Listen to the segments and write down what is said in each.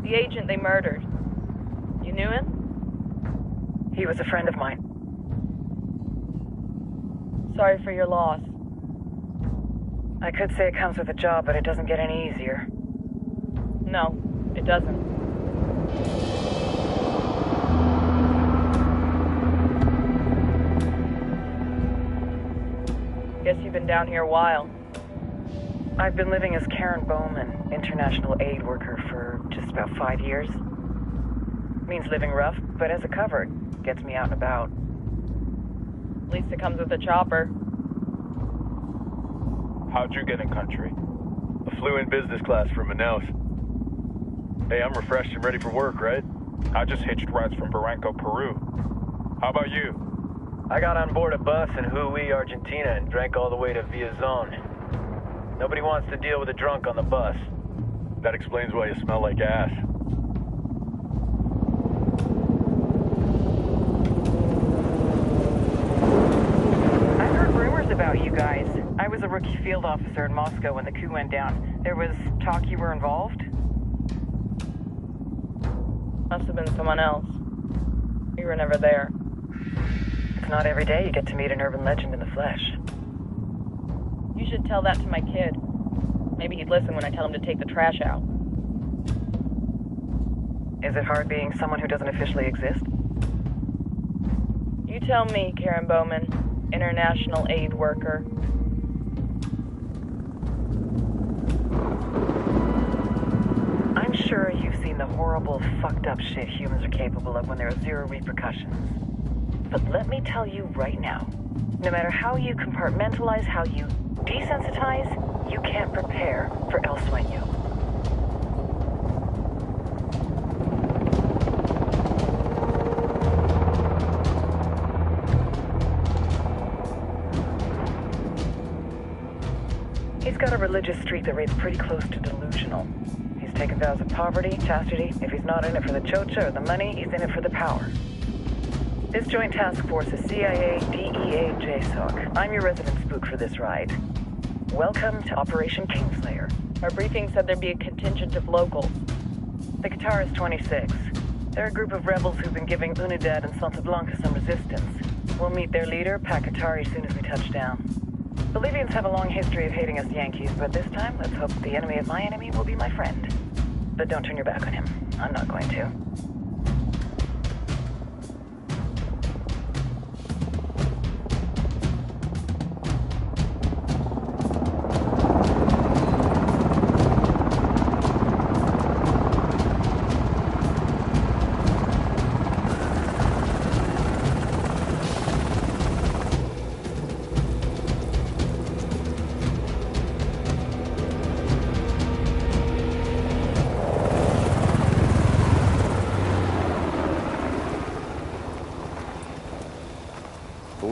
The agent they murdered. You knew him? He was a friend of mine. Sorry for your loss. I could say it comes with a job, but it doesn't get any easier. No, it doesn't. Guess you've been down here a while. I've been living as Karen Bowman, international aid worker, for just about 5 years. Means living rough, but as a cover, gets me out and about. At least it comes with a chopper. How'd you get in country? I flew in business class from Manaus. Hey, I'm refreshed and ready for work, right? I just hitched rides from Barranco, Peru. How about you? I got on board a bus in Jujuy, Argentina, and drank all the way to Villazón. Nobody wants to deal with a drunk on the bus. That explains why you smell like ass. I've heard rumors about you guys. I was a rookie field officer in Moscow when the coup went down. There was talk you were involved? Must have been someone else. You were never there. It's not every day you get to meet an urban legend in the flesh. You should tell that to my kid. Maybe he'd listen when I tell him to take the trash out. Is it hard being someone who doesn't officially exist? You tell me, Karen Bowman, international aid worker. I'm sure you've seen the horrible, fucked up shit humans are capable of when there are zero repercussions. But let me tell you right now, no matter how you compartmentalize, how you desensitize, you can't prepare for El Sueño. He's got a religious streak that rates pretty close to delusional. He's taken vows of poverty, chastity. If he's not in it for the chocha or the money, he's in it for the power. This joint task force is CIA, DEA, JSOC. I'm your resident spook for this ride. Welcome to Operation Kingslayer. Our briefing said there'd be a contingent of locals. The Qatar is 26. They're a group of rebels who've been giving Unidad and Santa Blanca some resistance. We'll meet their leader, Pakatari, as soon as we touch down. Bolivians have a long history of hating us Yankees, but this time, let's hope the enemy of my enemy will be my friend. But don't turn your back on him. I'm not going to.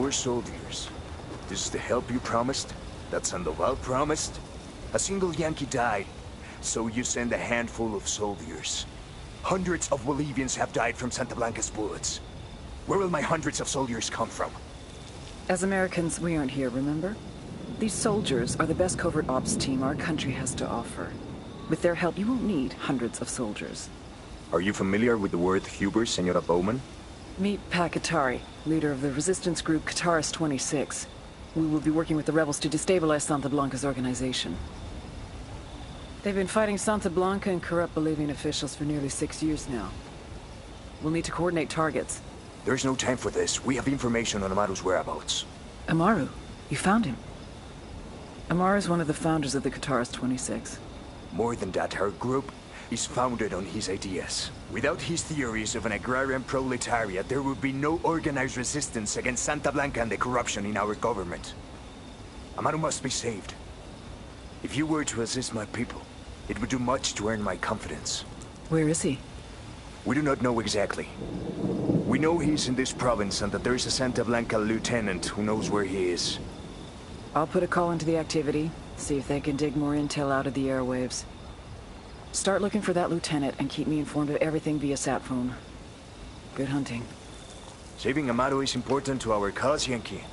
Soldiers. This is the help you promised? That Sandoval promised? A single Yankee died, so you send a handful of soldiers. Hundreds of Bolivians have died from Santa Blanca's bullets. Where will my hundreds of soldiers come from? As Americans, we aren't here, remember? These soldiers are the best covert ops team our country has to offer. With their help, you won't need hundreds of soldiers. Are you familiar with the word hubris, Senora Bowman? Meet Pakatari, leader of the resistance group Qatar's 26. We will be working with the rebels to destabilize Santa Blanca's organization. They've been fighting Santa Blanca and corrupt Bolivian officials for nearly 6 years now. We'll need to coordinate targets. There's no time for this. We have information on Amaru's whereabouts. Amaru? You found him? Amaru is one of the founders of the Qatar's 26. More than that, her group is founded on his ideas. Without his theories of an agrarian proletariat, there would be no organized resistance against Santa Blanca and the corruption in our government. Amaru must be saved. If you were to assist my people, it would do much to earn my confidence. Where is he? We do not know exactly. We know he's in this province and that there is a Santa Blanca lieutenant who knows where he is. I'll put a call into the activity, see if they can dig more intel out of the airwaves. Start looking for that lieutenant and keep me informed of everything via sat phone. Good hunting. Saving Amaru is important to our cause, Yankee.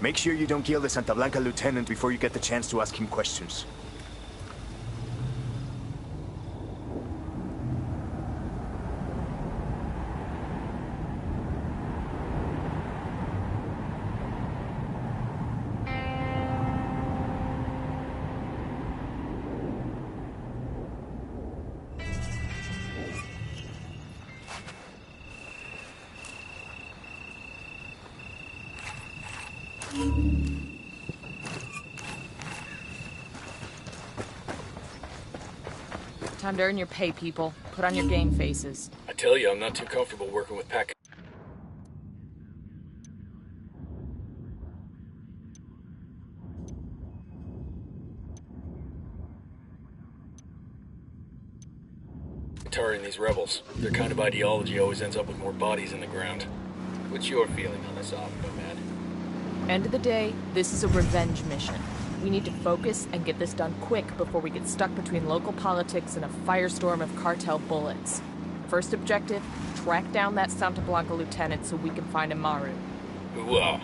Make sure you don't kill the Santa Blanca lieutenant before you get the chance to ask him questions. Time to earn your pay, people. Put on your game faces. I tell you, I'm not too comfortable working with pack. Tarring these rebels. Their kind of ideology always ends up with more bodies in the ground. What's your feeling on this op, Nomad? End of the day, this is a revenge mission. We need to focus and get this done quick before we get stuck between local politics and a firestorm of cartel bullets. First objective, track down that Santa Blanca lieutenant so we can find Amaru. Hooah.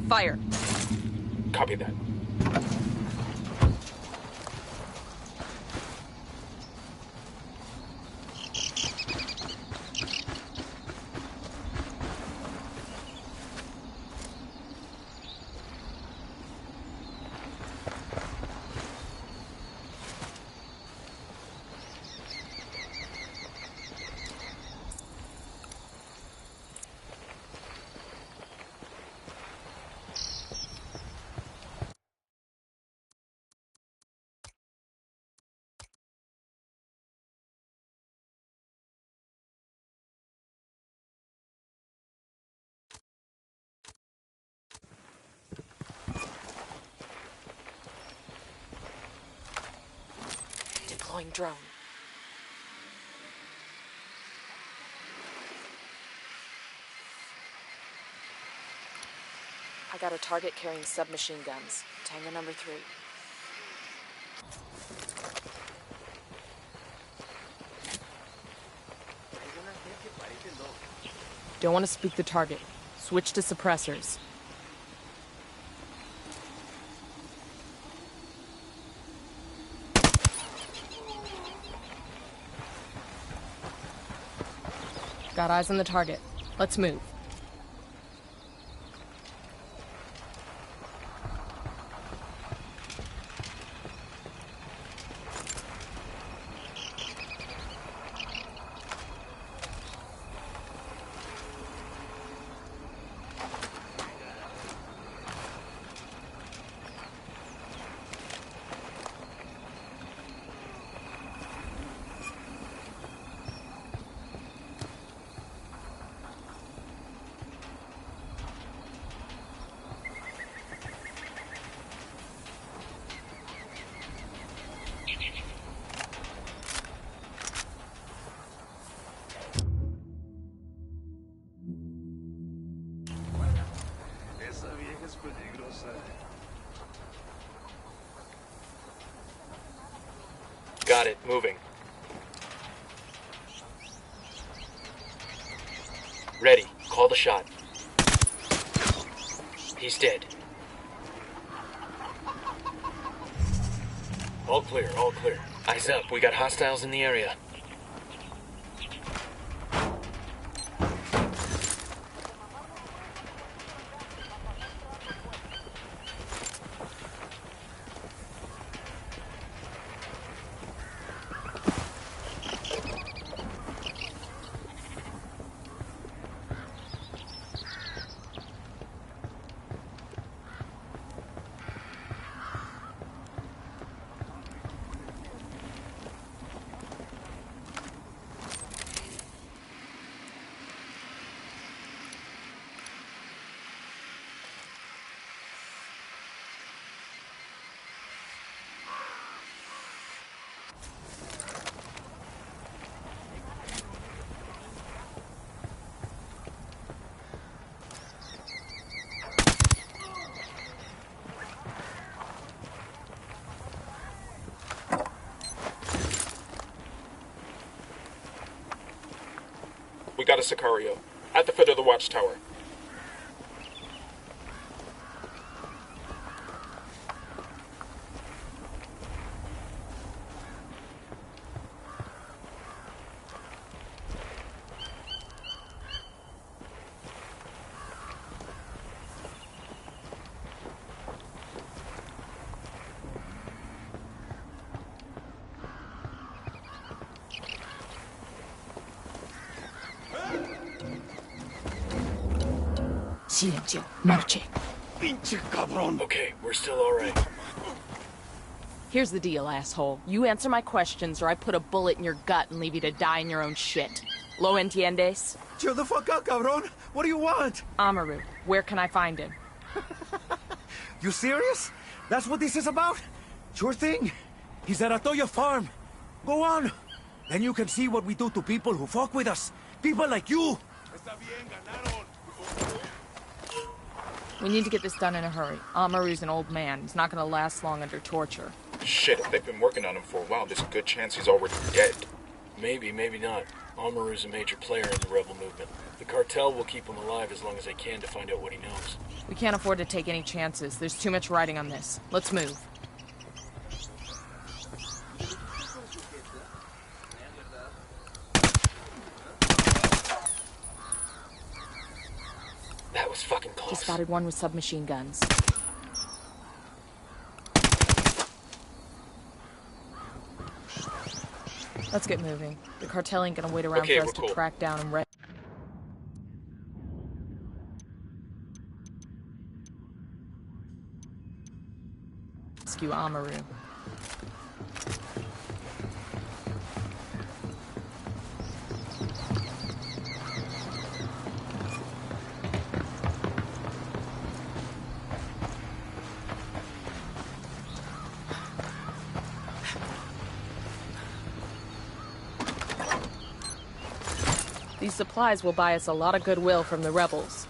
Fire! Copy that. Deploying drone. I got a target carrying submachine guns. Tango number 3. Don't want to speak the target. Switch to suppressors. Got eyes on the target. Let's move. Got it. Moving. Ready. Call the shot. He's dead. All clear, all clear. Eyes up. We got hostiles in the area. We got a Sicario. At the foot of the watchtower. Silencio. Marche. Okay, we're still alright. Here's the deal, asshole. You answer my questions or I put a bullet in your gut and leave you to die in your own shit. Lo entiendes? Chill the fuck out, cabron. What do you want? Amaru. Where can I find him? You serious? That's what this is about? Sure thing. He's at Atoya Farm. Go on. Then you can see what we do to people who fuck with us. People like you. We need to get this done in a hurry. Amaru's an old man. He's not gonna last long under torture. Shit, if they've been working on him for a while, there's a good chance he's already dead. Maybe, maybe not. Amaru's a major player in the rebel movement. The cartel will keep him alive as long as they can to find out what he knows. We can't afford to take any chances. There's too much riding on this. Let's move. That was fucking close. He spotted one with submachine guns. Let's get moving. The cartel ain't gonna wait around Okay, for us we're to cool. track down and rescue Amaru. These supplies will buy us a lot of goodwill from the rebels.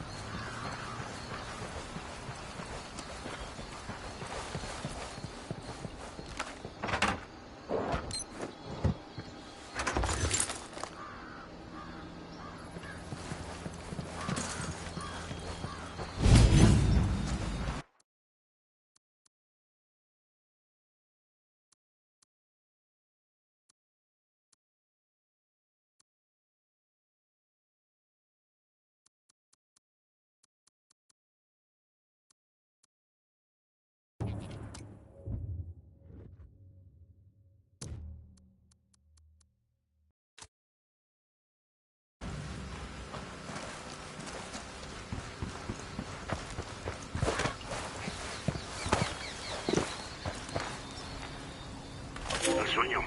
Sueño.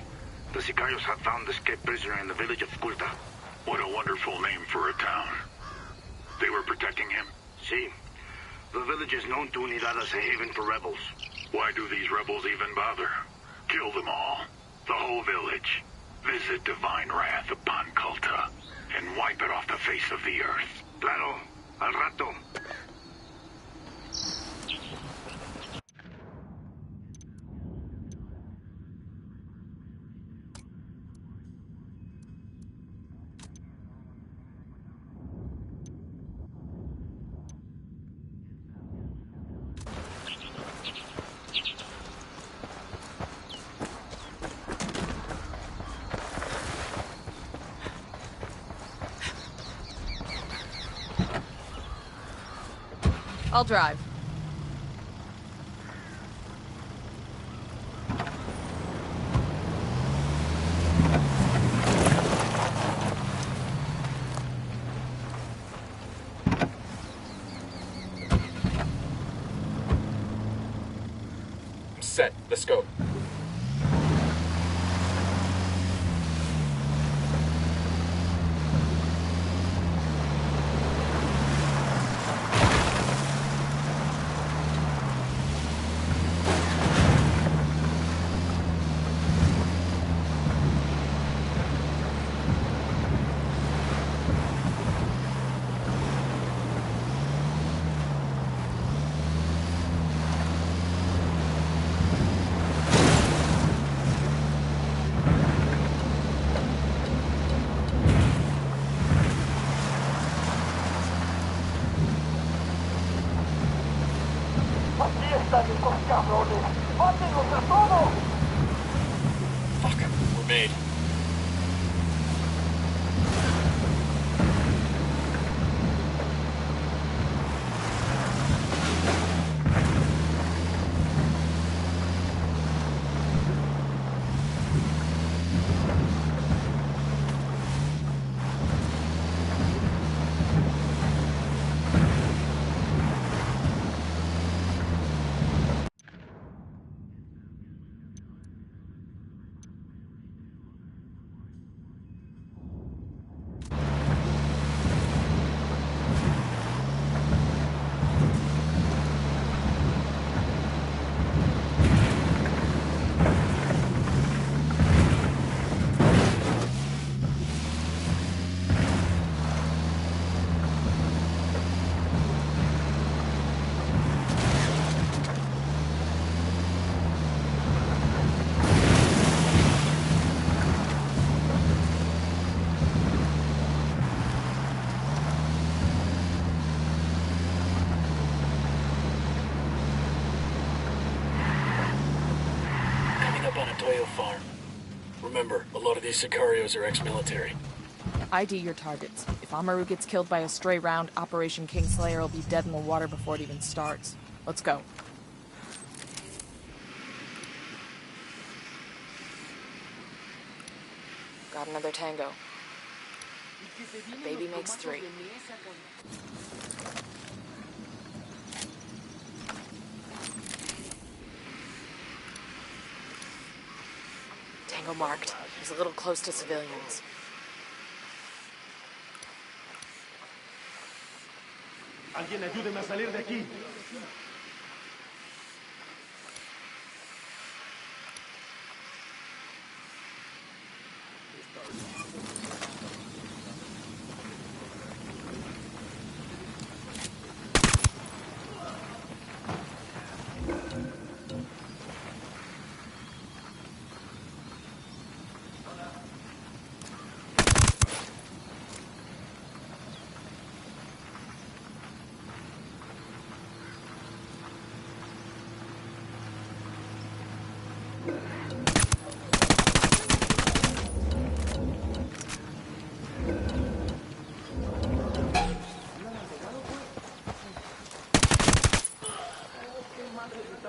The Sicarios have found the escaped prisoner in the village of Culta. What a wonderful name for a town. They were protecting him? Si. The village is known to Unidad as a haven for rebels. Why do these rebels even bother? Kill them all. The whole village. Visit divine wrath upon Culta. And wipe it off the face of the earth. Claro. Al rato. I'll drive. I'm set. Let's go. Remember, a lot of these Sicarios are ex-military. ID your targets. If Amaru gets killed by a stray round, Operation Kingslayer will be dead in the water before it even starts. Let's go. Got another tango. Baby makes 3. Tango marked. He's a little close to civilians. Alguien ayúdeme a salir de aquí.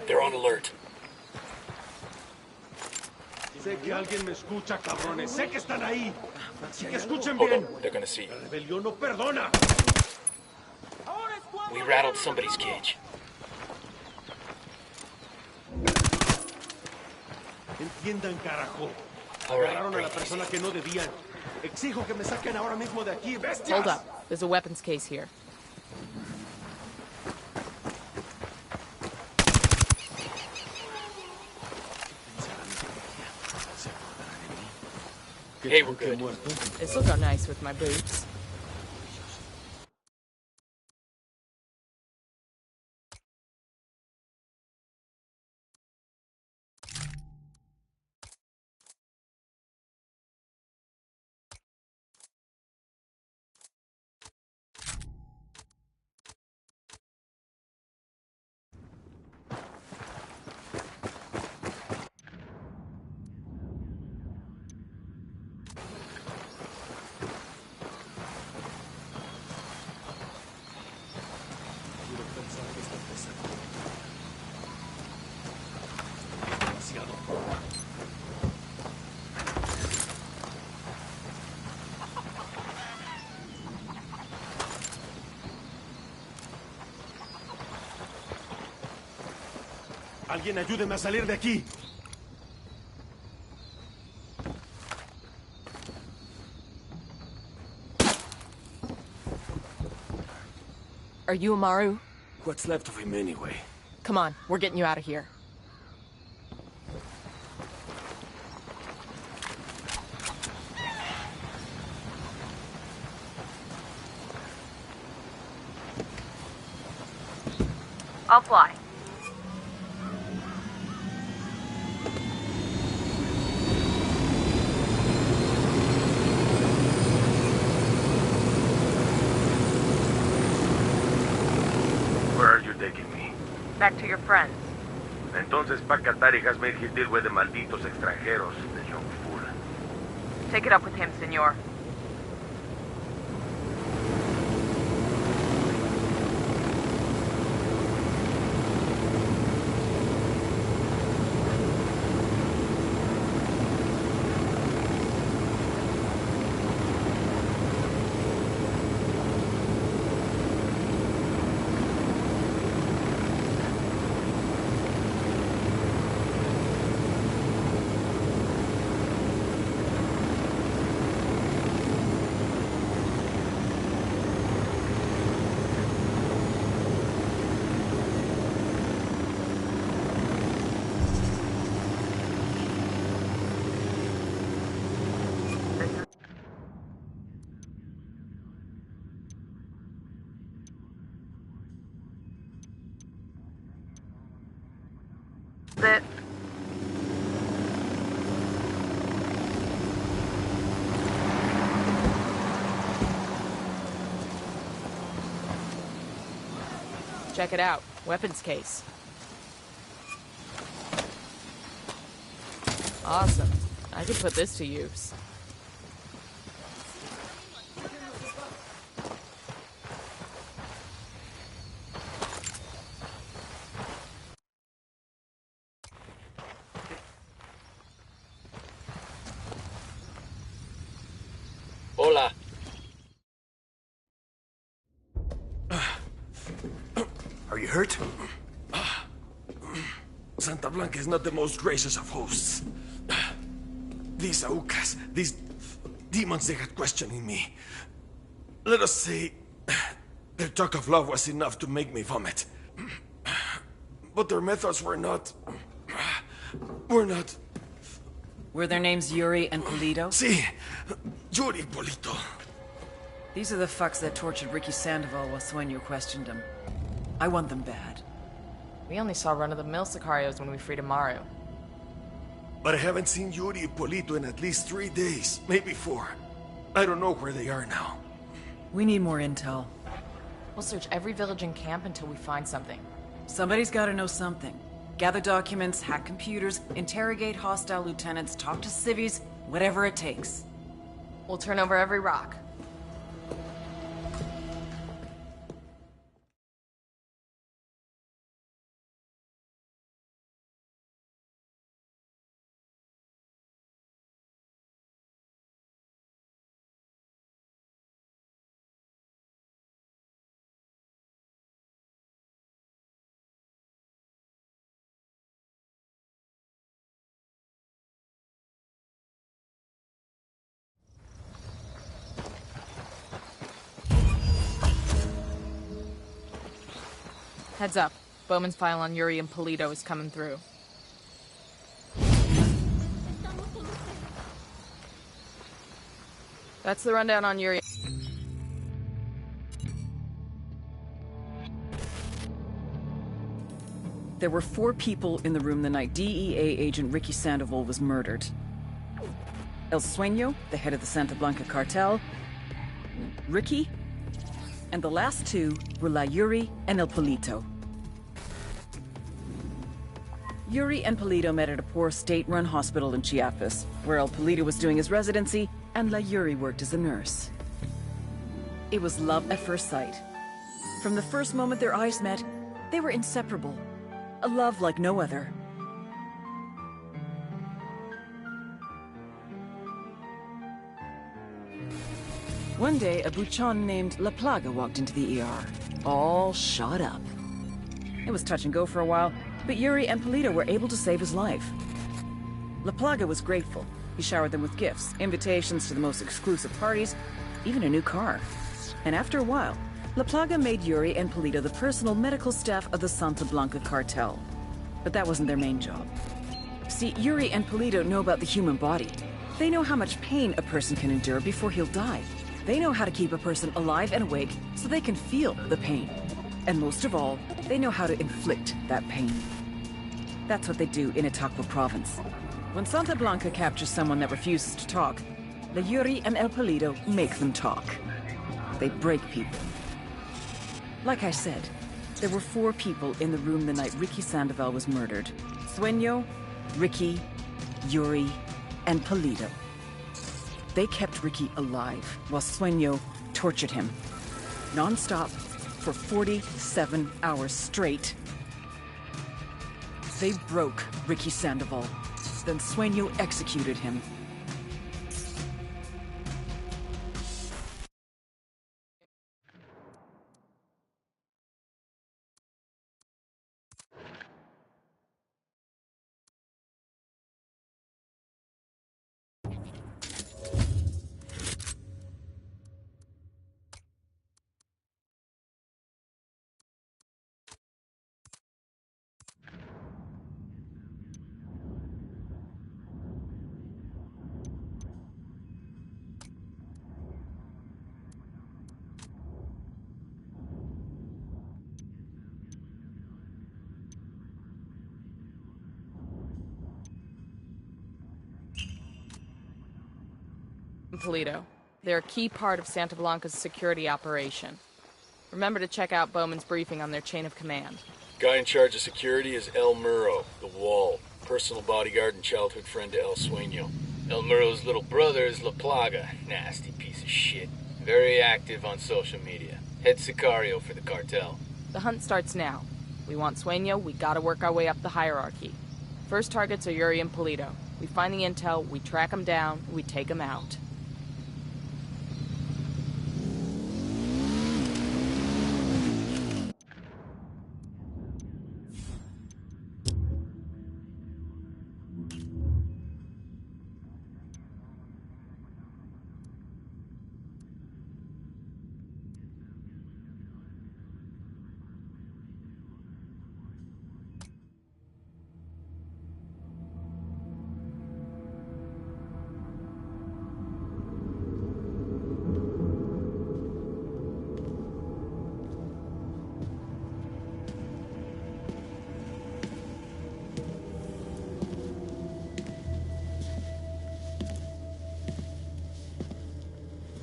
They're on alert. Sé que alguien me escucha, cabrones. Sé que están ahí. Así que escuchen Hold bien. on, they're gonna see you. La rebelión no perdona. We rattled somebody's cage. Entiendan, carajo. All right, Agarraron a bring la it persona que no debían. Exijo que me saquen ahora mismo de aquí, bestias. Hold up. There's a weapons case here. Hey, we're good. This'll go nice with my boots. Alguien ayúdeme a salir de aquí. Are you Amaru? What's left of him anyway? Come on, we're getting you out of here. I'll fly. Where are you taking me? Back to your friends. Entonces, pa' Qatar y has made his deal with the malditos extranjeros, the young fool. Take it up with him, senor. That Check it out. Weapons case. Awesome. I could put this to use. Hola. Are you hurt? Santa Blanca is not the most gracious of hosts. These Aucas, these demons they had questioning me. Let us say, their talk of love was enough to make me vomit. But their methods were not... Were their names Yuri and Polito? Si, Yuri Polito. These are the fucks that tortured Ricky Sandoval while Sueño questioned him. I want them bad. We only saw run-of-the-mill Sicarios when we freed Amaru. But I haven't seen Yuri and Polito in at least 3 days, maybe 4. I don't know where they are now. We need more intel. We'll search every village and camp until we find something. Somebody's gotta know something. Gather documents, hack computers, interrogate hostile lieutenants, talk to civvies, whatever it takes. We'll turn over every rock. Heads up. Bowman's file on Yuri and Polito is coming through. That's the rundown on Yuri. There were 4 people in the room the night DEA agent Ricky Sandoval was murdered. El Sueño, the head of the Santa Blanca cartel, Ricky, and the last 2 were La Yuri and El Polito. Yuri and Polito met at a poor state-run hospital in Chiapas, where El Polito was doing his residency and La Yuri worked as a nurse. It was love at first sight. From the first moment their eyes met, they were inseparable. A love like no other. One day, a buchon named La Plaga walked into the ER, all shot up. It was touch and go for a while, but Yuri and Polito were able to save his life. La Plaga was grateful. He showered them with gifts, invitations to the most exclusive parties, even a new car. And after a while, La Plaga made Yuri and Polito the personal medical staff of the Santa Blanca cartel. But that wasn't their main job. See, Yuri and Polito know about the human body. They know how much pain a person can endure before he'll die. They know how to keep a person alive and awake so they can feel the pain. And most of all, they know how to inflict that pain. That's what they do in Itaqua province. When Santa Blanca captures someone that refuses to talk, the Yuri and El Polito make them talk. They break people. Like I said, there were 4 people in the room the night Ricky Sandoval was murdered. Sueño, Ricky, Yuri, and Polito. They kept Ricky alive while Sueño tortured him. Non-stop for 47 hours straight. They broke Ricky Sandoval. Then Sueño executed him. Polito. They're a key part of Santa Blanca's security operation. Remember to check out Bowman's briefing on their chain of command. Guy in charge of security is El Muro, the Wall, personal bodyguard and childhood friend to El Sueño. El Muro's little brother is La Plaga. Nasty piece of shit. Very active on social media. Head Sicario for the cartel. The hunt starts now. We want Sueño, we gotta work our way up the hierarchy. First targets are Yuri and Polito. We find the intel, we track them down, we take them out.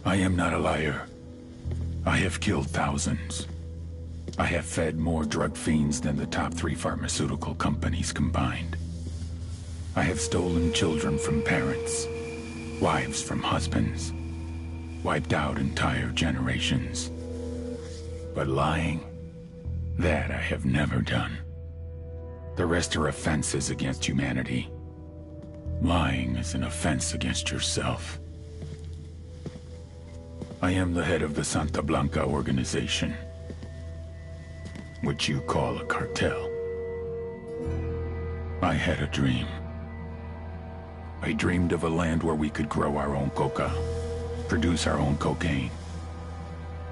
I am not a liar. I have killed thousands. I have fed more drug fiends than the top 3 pharmaceutical companies combined. I have stolen children from parents, wives from husbands, wiped out entire generations. But lying, that I have never done. The rest are offenses against humanity. Lying is an offense against yourself. I am the head of the Santa Blanca organization, which you call a cartel. I had a dream. I dreamed of a land where we could grow our own coca, produce our own cocaine,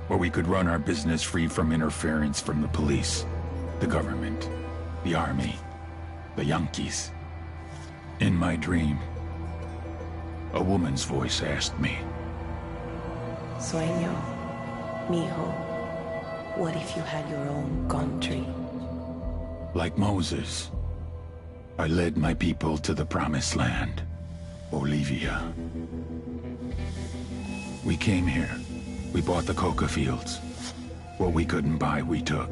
where we could run our business free from interference from the police, the government, the army, the Yankees. In my dream, a woman's voice asked me, Sueño, mijo, what if you had your own country? Like Moses, I led my people to the promised land, Bolivia. We came here. We bought the coca fields. What we couldn't buy, we took.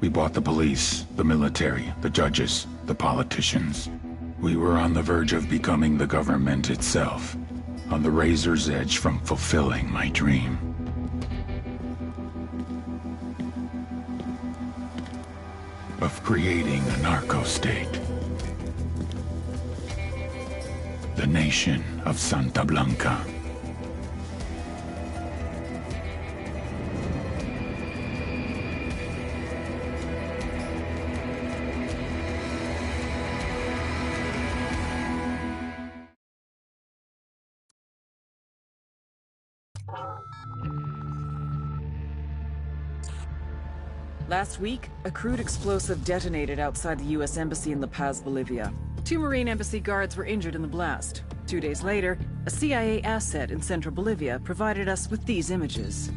We bought the police, the military, the judges, the politicians. We were on the verge of becoming the government itself. On the razor's edge from fulfilling my dream. Of creating a narco-state. The nation of Santa Blanca. Last week, a crude explosive detonated outside the U.S. Embassy in La Paz, Bolivia. 2 Marine Embassy guards were injured in the blast. 2 days later, a CIA asset in central Bolivia provided us with these images.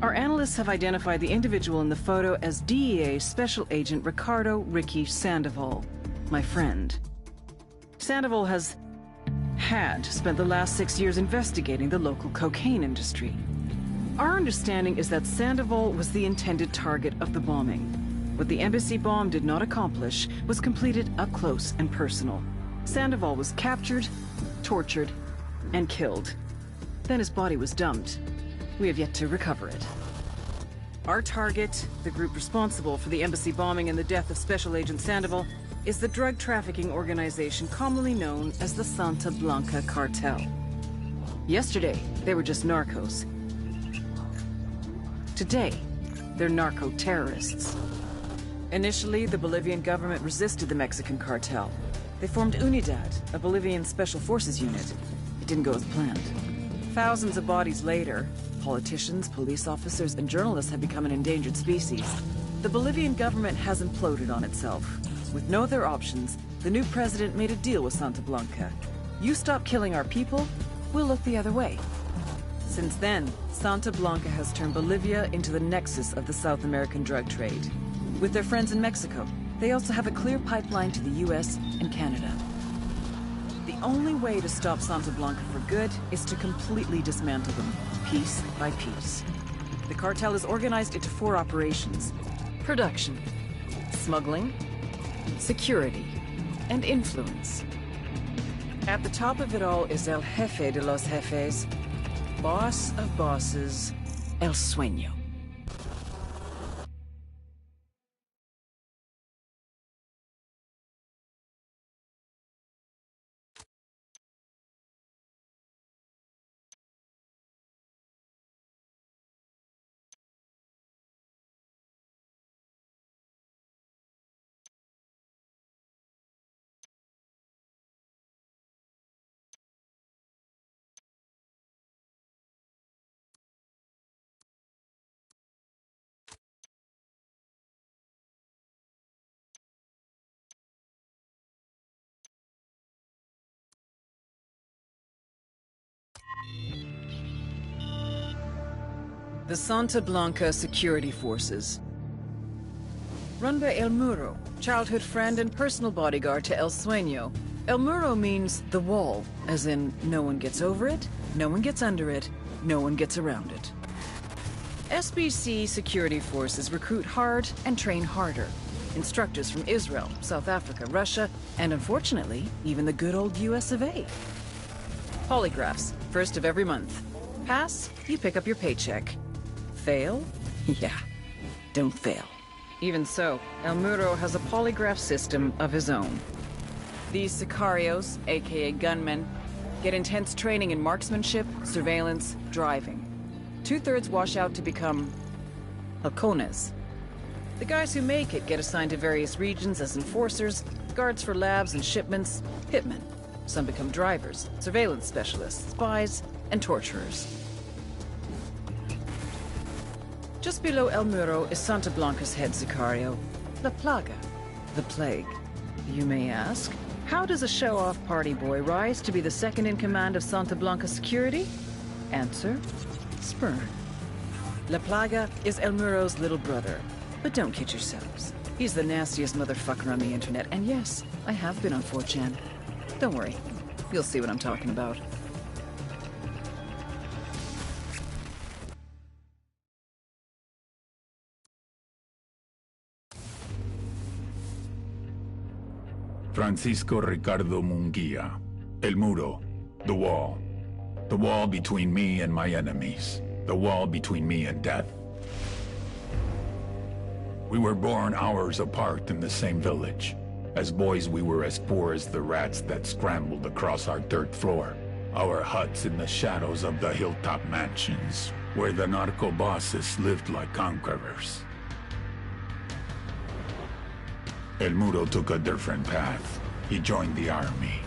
Our analysts have identified the individual in the photo as DEA Special Agent Ricardo Ricky Sandoval, my friend. Sandoval had spent the last 6 years investigating the local cocaine industry. Our understanding is that Sandoval was the intended target of the bombing. What the embassy bomb did not accomplish was completed up close and personal. Sandoval was captured, tortured, and killed. Then his body was dumped. We have yet to recover it. Our target, the group responsible for the embassy bombing and the death of Special Agent Sandoval, is the drug trafficking organization commonly known as the Santa Blanca Cartel. Yesterday, they were just narcos. Today, they're narco-terrorists. Initially, the Bolivian government resisted the Mexican cartel. They formed Unidad, a Bolivian special forces unit. It didn't go as planned. Thousands of bodies later, politicians, police officers, and journalists have become an endangered species. The Bolivian government has imploded on itself. With no other options, the new president made a deal with Santa Blanca. You stop killing our people, we'll look the other way. Since then, Santa Blanca has turned Bolivia into the nexus of the South American drug trade. With their friends in Mexico, they also have a clear pipeline to the US and Canada. The only way to stop Santa Blanca for good is to completely dismantle them, piece by piece. The cartel is organized into 4 operations: production, smuggling, security, and influence. At the top of it all is El Jefe de los Jefes, boss of bosses, El Sueño. The Santa Blanca Security Forces. Run by El Muro, childhood friend and personal bodyguard to El Sueño. El Muro means the wall, as in no one gets over it, no one gets under it, no one gets around it. SBC Security Forces recruit hard and train harder. Instructors from Israel, South Africa, Russia, and unfortunately, even the good old US of A. Polygraphs, first of every month. Pass, you pick up your paycheck. Fail? Yeah, don't fail. Even so, El Muro has a polygraph system of his own. These sicarios, aka gunmen, get intense training in marksmanship, surveillance, driving. 2/3 wash out to become halcones. The guys who make it get assigned to various regions as enforcers, guards for labs and shipments, hitmen. Some become drivers, surveillance specialists, spies, and torturers. Just below El Muro is Santa Blanca's head sicario, La Plaga, the Plague. You may ask, how does a show-off party boy rise to be the second in command of Santa Blanca security? Answer, spurn. La Plaga is El Muro's little brother. But don't kid yourselves. He's the nastiest motherfucker on the internet, and yes, I have been on 4chan. Don't worry, you'll see what I'm talking about. Francisco Ricardo Munguia. El Muro. The wall. The wall between me and my enemies. The wall between me and death. We were born hours apart in the same village. As boys, we were as poor as the rats that scrambled across our dirt floor. Our huts in the shadows of the hilltop mansions, where the narco bosses lived like conquerors. El Muro took a different path. He joined the army.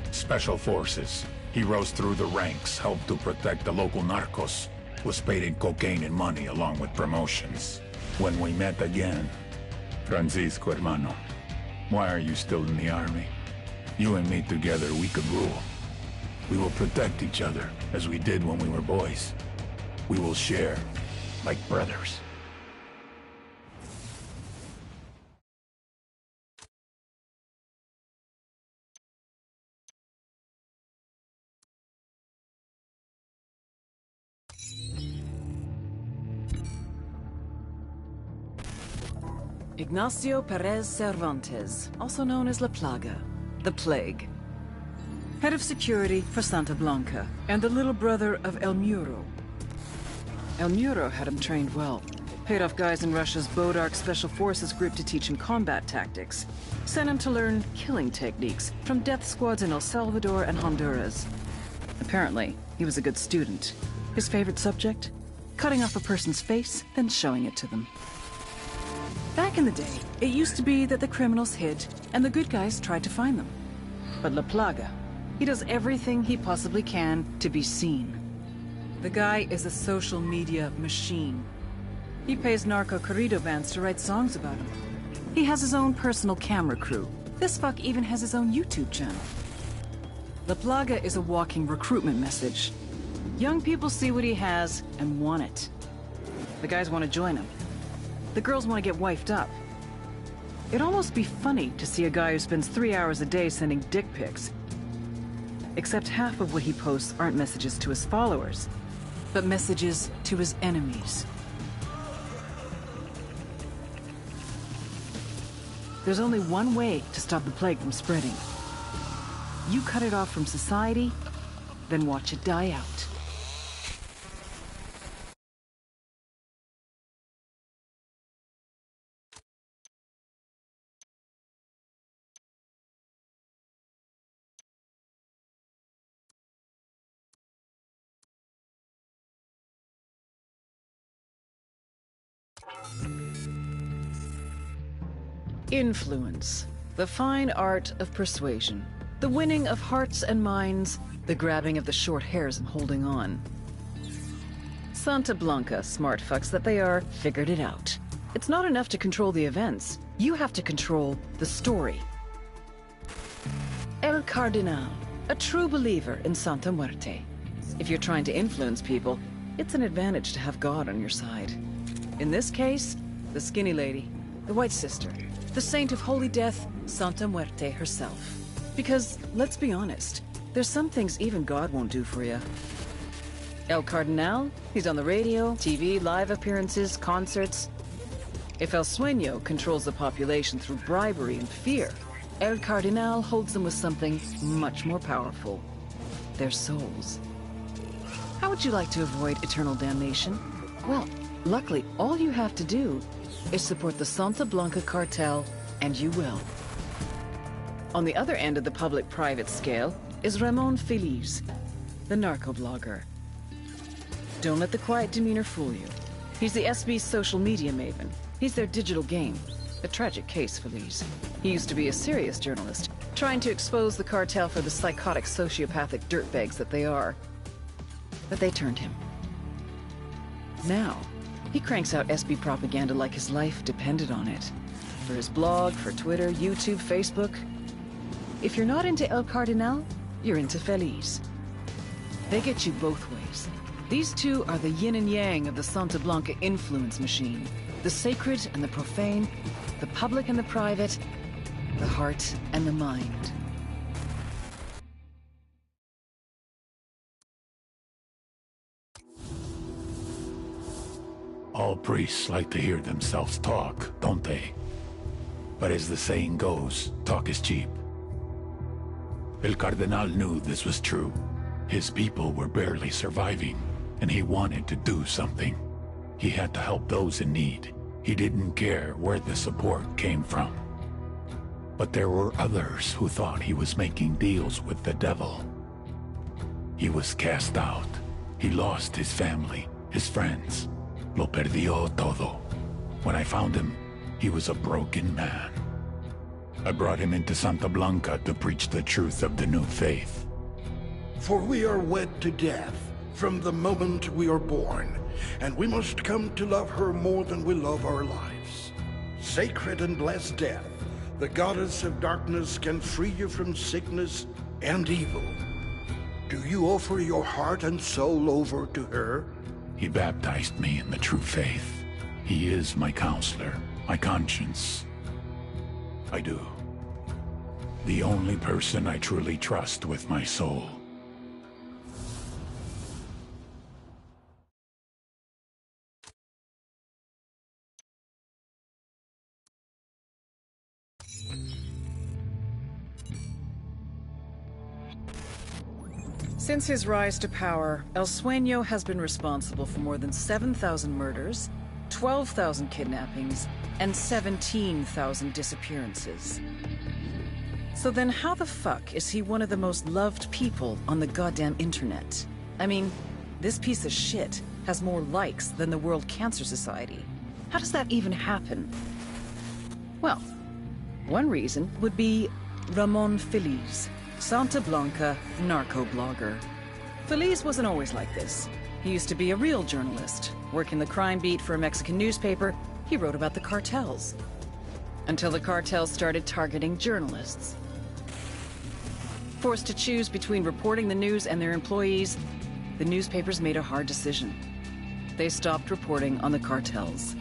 Special forces. He rose through the ranks, helped to protect the local narcos, was paid in cocaine and money along with promotions. When we met again, Francisco hermano, why are you still in the army? You and me together, we could rule. We will protect each other, as we did when we were boys. We will share, like brothers. Ignacio Perez Cervantes, also known as La Plaga, the Plague. Head of security for Santa Blanca, and the little brother of El Muro. El Muro had him trained well. Paid off guys in Russia's Bodark Special Forces group to teach him combat tactics. Sent him to learn killing techniques from death squads in El Salvador and Honduras. Apparently, he was a good student. His favorite subject? Cutting off a person's face, then showing it to them. Back in the day, it used to be that the criminals hid, and the good guys tried to find them. But La Plaga, he does everything he possibly can to be seen. The guy is a social media machine. He pays narco corrido bands to write songs about him. He has his own personal camera crew. This fuck even has his own YouTube channel. La Plaga is a walking recruitment message. Young people see what he has and want it. The guys want to join him. The girls want to get wifed up. It'd almost be funny to see a guy who spends 3 hours a day sending dick pics. Except half of what he posts aren't messages to his followers, but messages to his enemies. There's only one way to stop the plague from spreading. You cut it off from society, then watch it die out. Influence. The fine art of persuasion. The winning of hearts and minds. The grabbing of the short hairs and holding on. Santa Blanca, smart fucks that they are, figured it out. It's not enough to control the events. You have to control the story. El Cardinal, a true believer in Santa Muerte. If you're trying to influence people, it's an advantage to have God on your side. In this case, the skinny lady, the White Sister, the Saint of Holy Death, Santa Muerte herself. Because, let's be honest, there's some things even God won't do for you. El Cardinal, he's on the radio, TV, live appearances, concerts. If El Sueño controls the population through bribery and fear, El Cardinal holds them with something much more powerful. Their souls. How would you like to avoid eternal damnation? Well, luckily, all you have to do is support the Santa Blanca cartel, and you will. On the other end of the public-private scale is Ramon Feliz, the narco-blogger. Don't let the quiet demeanor fool you. He's the SB's social media maven. He's their digital game. A tragic case, Feliz. He used to be a serious journalist, trying to expose the cartel for the psychotic, sociopathic dirtbags that they are. But they turned him. Now, he cranks out SB propaganda like his life depended on it. For his blog, for Twitter, YouTube, Facebook. If you're not into El Cardinal, you're into Feliz. They get you both ways. These two are the yin and yang of the Santa Blanca influence machine. The sacred and the profane, the public and the private, the heart and the mind. All priests like to hear themselves talk, don't they? But as the saying goes, talk is cheap. El Cardinal knew this was true. His people were barely surviving, and he wanted to do something. He had to help those in need. He didn't care where the support came from. But there were others who thought he was making deals with the devil. He was cast out. He lost his family, his friends. Lo perdió todo. When I found him, he was a broken man. I brought him into Santa Blanca to preach the truth of the new faith. For we are wed to death from the moment we are born, and we must come to love her more than we love our lives. Sacred and blessed death, the goddess of darkness can free you from sickness and evil. Do you offer your heart and soul over to her? He baptized me in the true faith. He is my counselor, my conscience. I do. The only person I truly trust with my soul. Since his rise to power, El Sueño has been responsible for more than 7,000 murders, 12,000 kidnappings, and 17,000 disappearances. So then how the fuck is he one of the most loved people on the goddamn internet? I mean, this piece of shit has more likes than the World Cancer Society. How does that even happen? Well, one reason would be Ramon Feliz, Santa Blanca narco-blogger. Feliz wasn't always like this. He used to be a real journalist. Working the crime beat for a Mexican newspaper, he wrote about the cartels. Until the cartels started targeting journalists. Forced to choose between reporting the news and their employees, the newspapers made a hard decision. They stopped reporting on the cartels.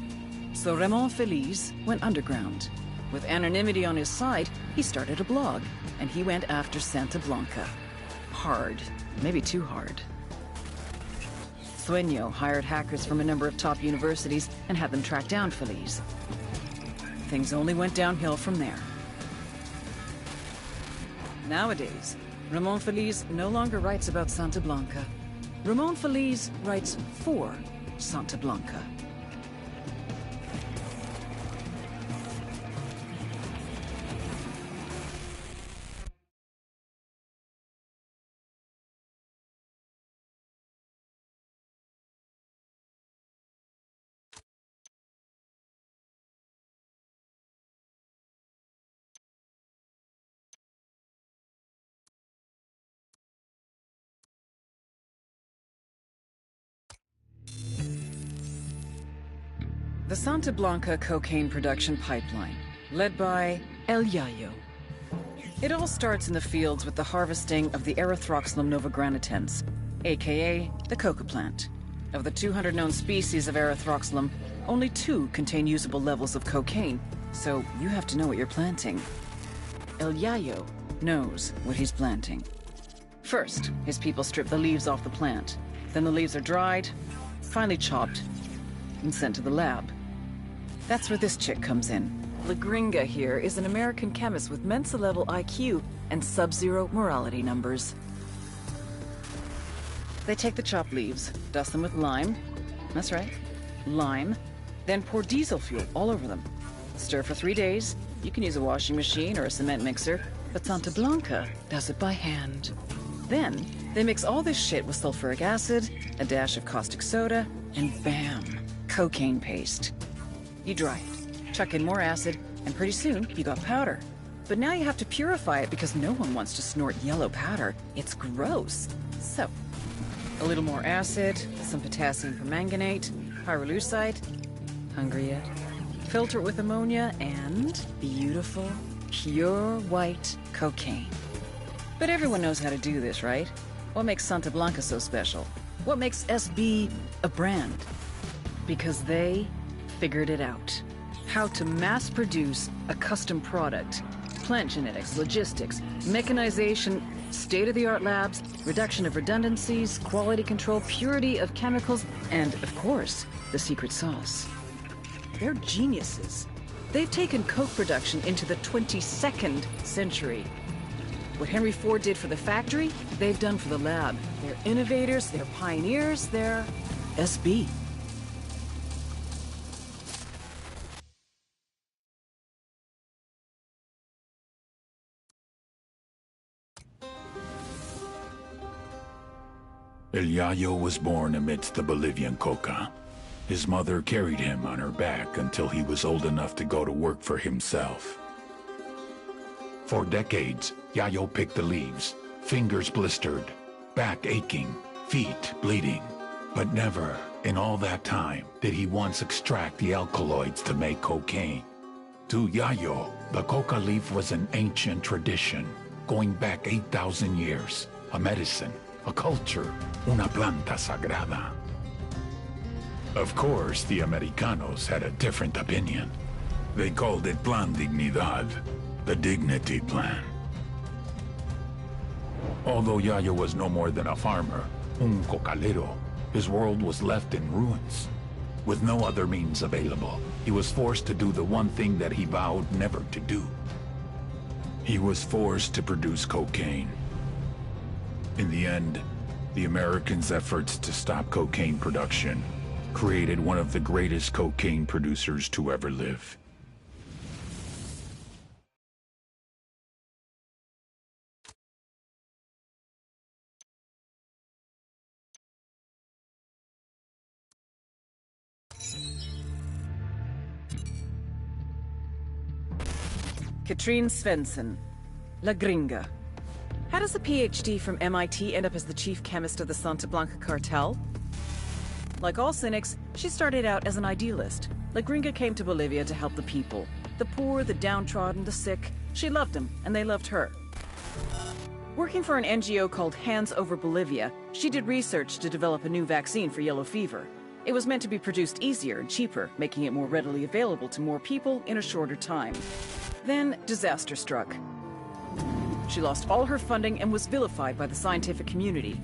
So Ramon Feliz went underground. With anonymity on his side, he started a blog, and he went after Santa Blanca. Hard. Maybe too hard. Sueño hired hackers from a number of top universities and had them track down Feliz. Things only went downhill from there. Nowadays, Ramon Feliz no longer writes about Santa Blanca. Ramon Feliz writes for Santa Blanca. The Santa Blanca cocaine production pipeline, led by El Yayo. It all starts in the fields with the harvesting of the Erythroxylum novogranitens, aka the coca plant. Of the 200 known species of Erythroxylum, only 2 contain usable levels of cocaine, so you have to know what you're planting. El Yayo knows what he's planting. First, his people strip the leaves off the plant. Then the leaves are dried, finally chopped, and sent to the lab. That's where this chick comes in. La Gringa here is an American chemist with Mensa-level IQ and sub-zero morality numbers. They take the chopped leaves, dust them with lime. That's right, lime. Then pour diesel fuel all over them. Stir for 3 days. You can use a washing machine or a cement mixer, but Santa Blanca does it by hand. Then, they mix all this shit with sulfuric acid, a dash of caustic soda, and bam, cocaine paste. You dry it, chuck in more acid, and pretty soon you got powder. But now you have to purify it because no one wants to snort yellow powder. It's gross. So, a little more acid, some potassium permanganate, pyrolusite. Hungry yet? Filter it with ammonia and beautiful, pure white cocaine. But everyone knows how to do this, right? What makes Santa Blanca so special? What makes SB a brand? Because they figured it out. How to mass produce a custom product. Plant genetics, logistics, mechanization, state-of-the-art labs, reduction of redundancies, quality control, purity of chemicals, and, of course, the secret sauce. They're geniuses. They've taken coke production into the 22nd century. What Henry Ford did for the factory, they've done for the lab. They're innovators, they're pioneers, they're SB. El Yayo was born amidst the Bolivian coca. His mother carried him on her back until he was old enough to go to work for himself. For decades, Yayo picked the leaves, fingers blistered, back aching, feet bleeding. But never, in all that time, did he once extract the alkaloids to make cocaine. To Yayo, the coca leaf was an ancient tradition, going back 8,000 years, a medicine, a culture, una planta sagrada. Of course, the Americanos had a different opinion. They called it Plan Dignidad, the Dignity Plan. Although Yayo was no more than a farmer, un cocalero, his world was left in ruins. With no other means available, he was forced to do the one thing that he vowed never to do. He was forced to produce cocaine. In the end, the Americans' efforts to stop cocaine production created one of the greatest cocaine producers to ever live. Katrine Svensson, La Gringa. How does a PhD from MIT end up as the chief chemist of the Santa Blanca cartel? Like all cynics, she started out as an idealist. La Gringa came to Bolivia to help the people. The poor, the downtrodden, the sick. She loved them, and they loved her. Working for an NGO called Hands Over Bolivia, she did research to develop a new vaccine for yellow fever. It was meant to be produced easier and cheaper, making it more readily available to more people in a shorter time. Then, disaster struck. She lost all her funding and was vilified by the scientific community.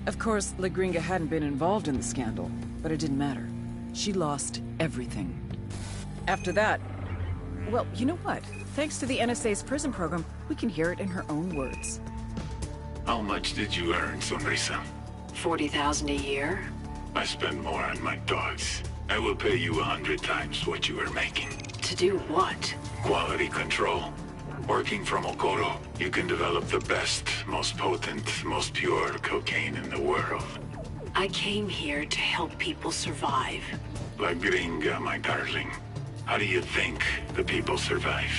Of course, La Gringa hadn't been involved in the scandal, but it didn't matter. She lost everything. After that, Well, you know what? Thanks to the NSA's prison program, we can hear it in her own words. How much did you earn, Sonrisa? 40,000 a year? I spend more on my dogs. I will pay you 100 times what you are making. To do what? Quality control. Working from Okoro, you can develop the best, most potent, most pure cocaine in the world. I came here to help people survive. La Gringa, my darling. How do you think the people survive?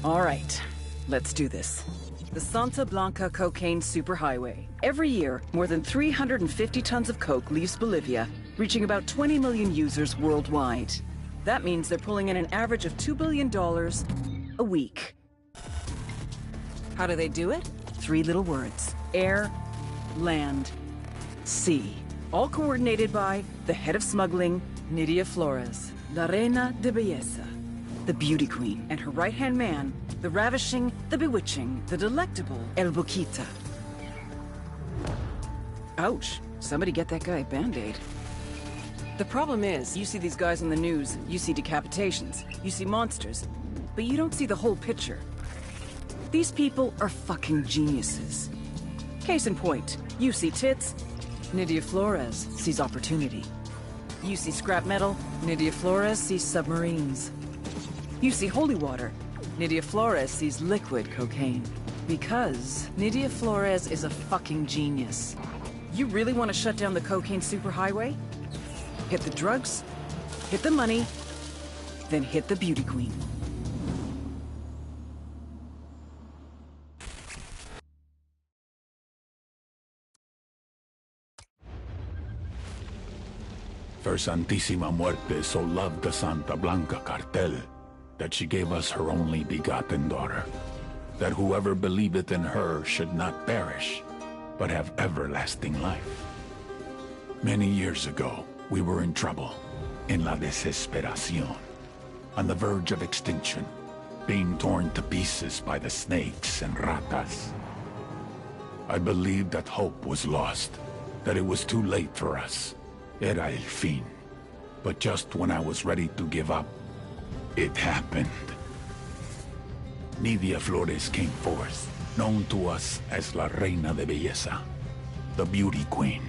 All right, let's do this. The Santa Blanca Cocaine Superhighway. Every year, more than 350 tons of coke leaves Bolivia, reaching about 20 million users worldwide. That means they're pulling in an average of $2 billion a week. How do they do it? 3 little words. Air, land, sea. All coordinated by the head of smuggling, Nidia Flores, La Reina de Belleza, the beauty queen, and her right-hand man, the ravishing, the bewitching, the delectable El Boquita. Ouch. Somebody get that guy a Band-Aid. The problem is, you see these guys on the news, you see decapitations, you see monsters, but you don't see the whole picture. These people are fucking geniuses. Case in point, you see tits, Nidia Flores sees opportunity. You see scrap metal, Nidia Flores sees submarines. You see holy water, Nidia Flores sees liquid cocaine. Because Nidia Flores is a fucking genius. You really want to shut down the cocaine superhighway? Hit the drugs, hit the money, then hit the beauty queen. Her Santísima Muerte so loved the Santa Blanca cartel that she gave us her only begotten daughter, that whoever believeth in her should not perish, but have everlasting life. Many years ago, we were in trouble, in la desesperación, on the verge of extinction, being torn to pieces by the snakes and ratas. I believed that hope was lost, that it was too late for us. Era el fin. But just when I was ready to give up, it happened. Nidia Flores came forth, known to us as La Reina de Belleza, the beauty queen.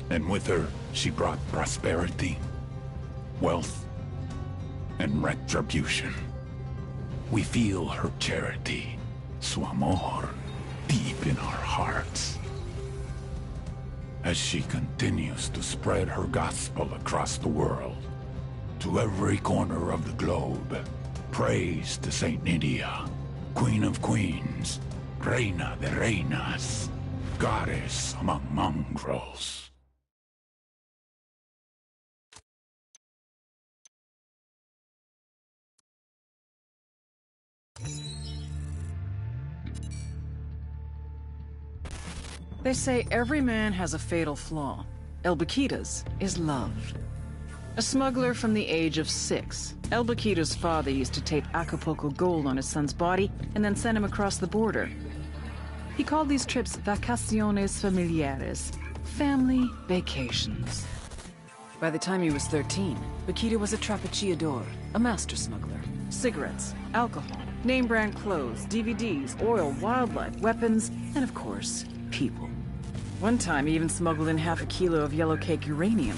And with her, she brought prosperity, wealth, and retribution. We feel her charity, su amor, deep in our hearts. As she continues to spread her gospel across the world, to every corner of the globe, praise to Saint Nidia, Queen of Queens, Reina de Reinas, Goddess among mongrels. They say every man has a fatal flaw. El Boquita's is love. A smuggler from the age of 6, El Boquita's father used to tape Acapulco gold on his son's body and then send him across the border. He called these trips vacaciones familiares, family vacations. By the time he was 13, Boquita was a trapechiador, a master smuggler. Cigarettes, alcohol, name-brand clothes, DVDs, oil, wildlife, weapons, and of course, people. One time, he even smuggled in half a kilo of yellow cake uranium.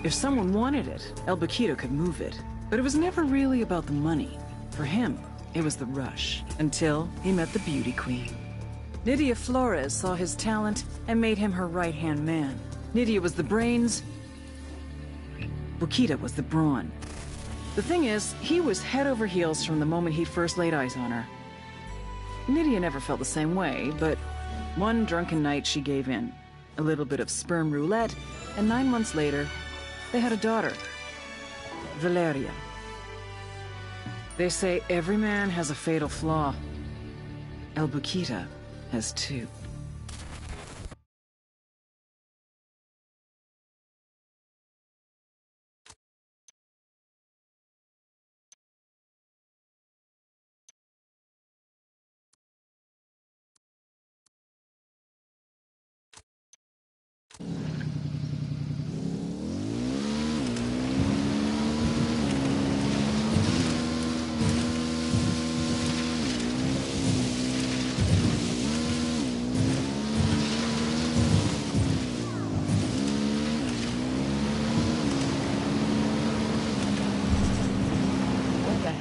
If someone wanted it, El Boquita could move it. But it was never really about the money. For him, it was the rush. Until he met the beauty queen. Nidia Flores saw his talent and made him her right-hand man. Nidia was the brains. Boquita was the brawn. The thing is, he was head over heels from the moment he first laid eyes on her. Nidia never felt the same way, but one drunken night she gave in. A little bit of sperm roulette, and 9 months later, they had a daughter, Valeria. They say every man has a fatal flaw. El Boquita has 2.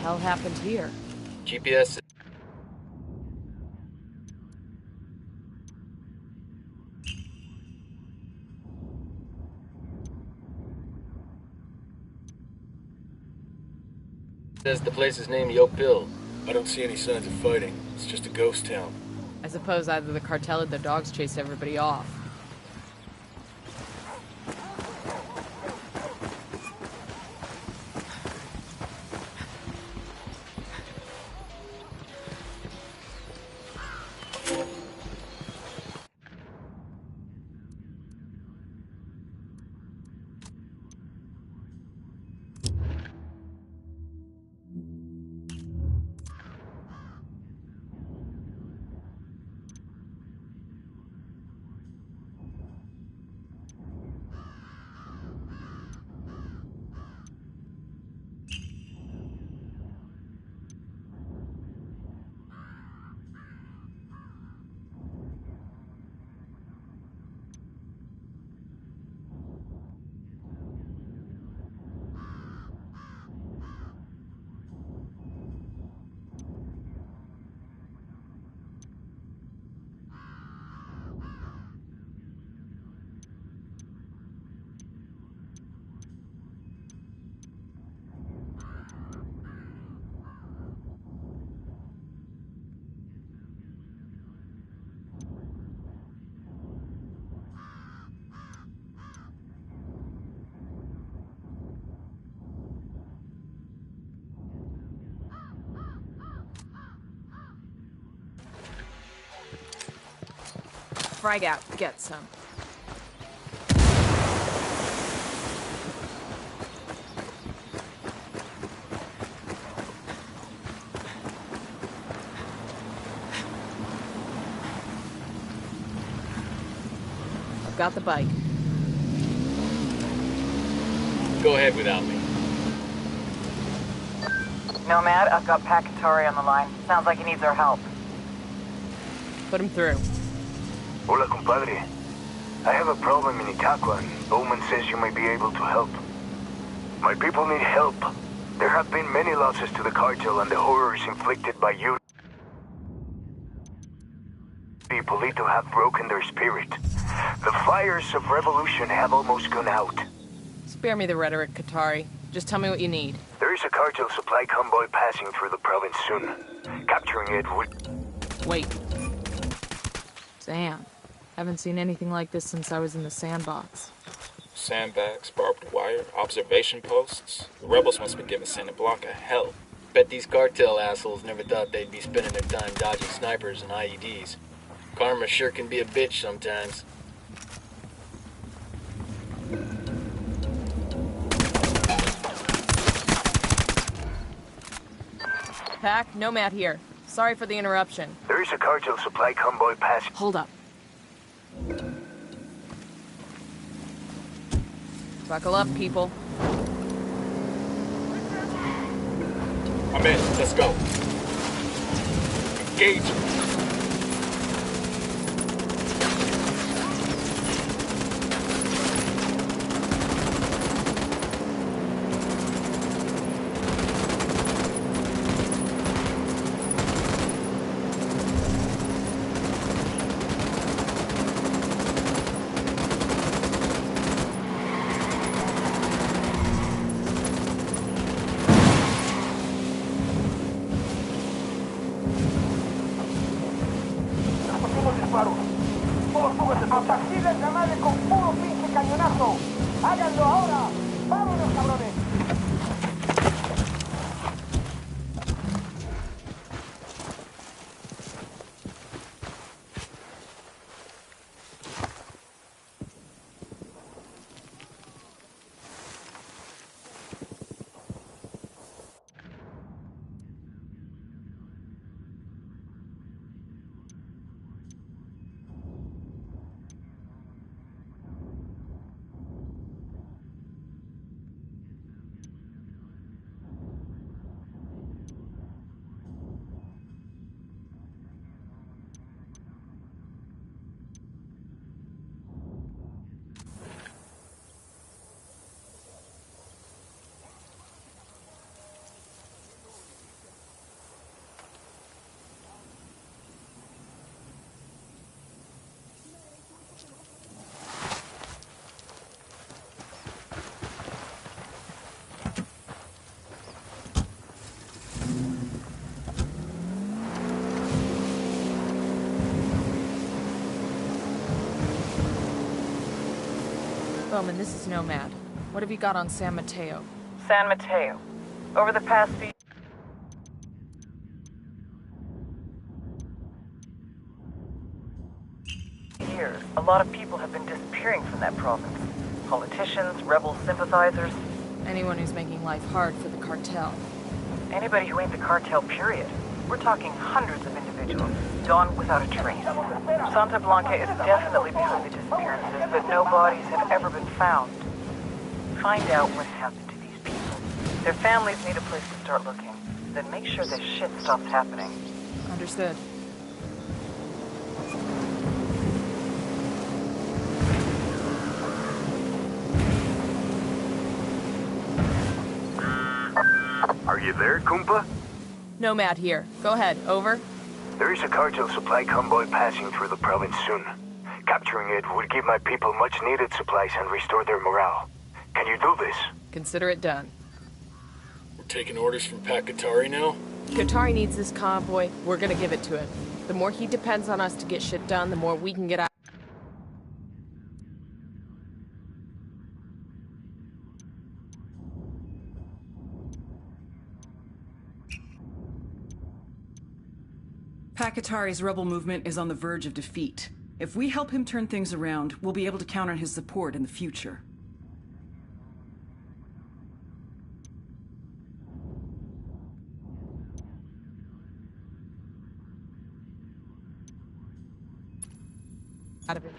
hell happened here? GPS. Says the place is named Yopil. I don't see any signs of fighting. It's just a ghost town. I suppose either the cartel or the dogs chased everybody off. Frag out, get some. I've got the bike. Go ahead without me. Nomad, I've got Pacatari on the line. Sounds like he needs our help. Put him through. Hola, compadre. I have a problem in Itaqua, and Bowman says you may be able to help. My people need help. There have been many losses to the cartel and the horrors inflicted by you. Polito have broken their spirit. The fires of revolution have almost gone out. Spare me the rhetoric, Qatari. Just tell me what you need. There is a cartel supply convoy passing through the province soon. Capturing it would... Wait. Damn. Haven't seen anything like this since I was in the sandbox. Sandbags, barbed wire, observation posts. The rebels must be giving Santa Blanca hell. Bet these cartel assholes never thought they'd be spending their time dodging snipers and IEDs. Karma sure can be a bitch sometimes. Pac, Nomad here. Sorry for the interruption. There is a cartel supply convoy passing... Hold up. Buckle up, people. I'm in. Let's go. Engage. Bowman, this is Nomad. What have you got on San Mateo? San Mateo. Over the past few years, a lot of people have been disappearing from that province. Politicians, rebel sympathizers. Anyone who's making life hard for the cartel. Anybody who ain't the cartel, period. We're talking hundreds of individuals, gone without a trace. Santa Blanca is definitely behind the disappearances, but no bodies have ever been found. Find out what happened to these people. Their families need a place to start looking. Then make sure this shit stops happening. Understood. Are you there, Kumpa? Nomad here. Go ahead. Over. There is a cartel supply convoy passing through the province soon. Capturing it would give my people much-needed supplies and restore their morale. Can you do this? Consider it done. We're taking orders from Pat Katari now? Katari needs this convoy. We're gonna give it to him. The more he depends on us to get shit done, the more we can get out. Pakatari's rebel movement is on the verge of defeat. If we help him turn things around, we'll be able to count on his support in the future. Out of it.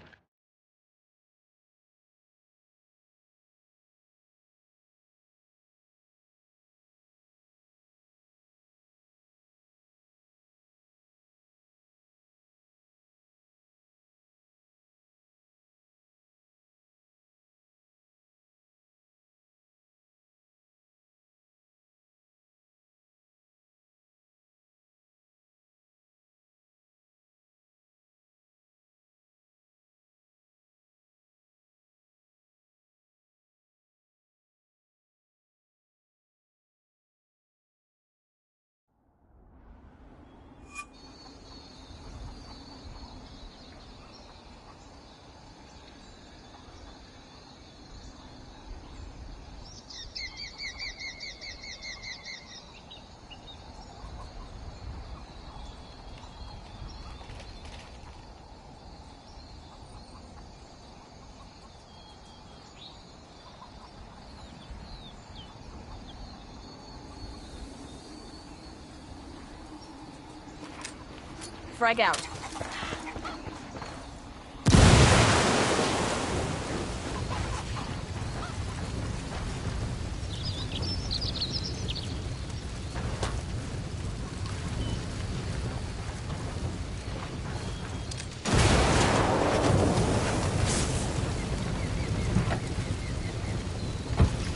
Frag out.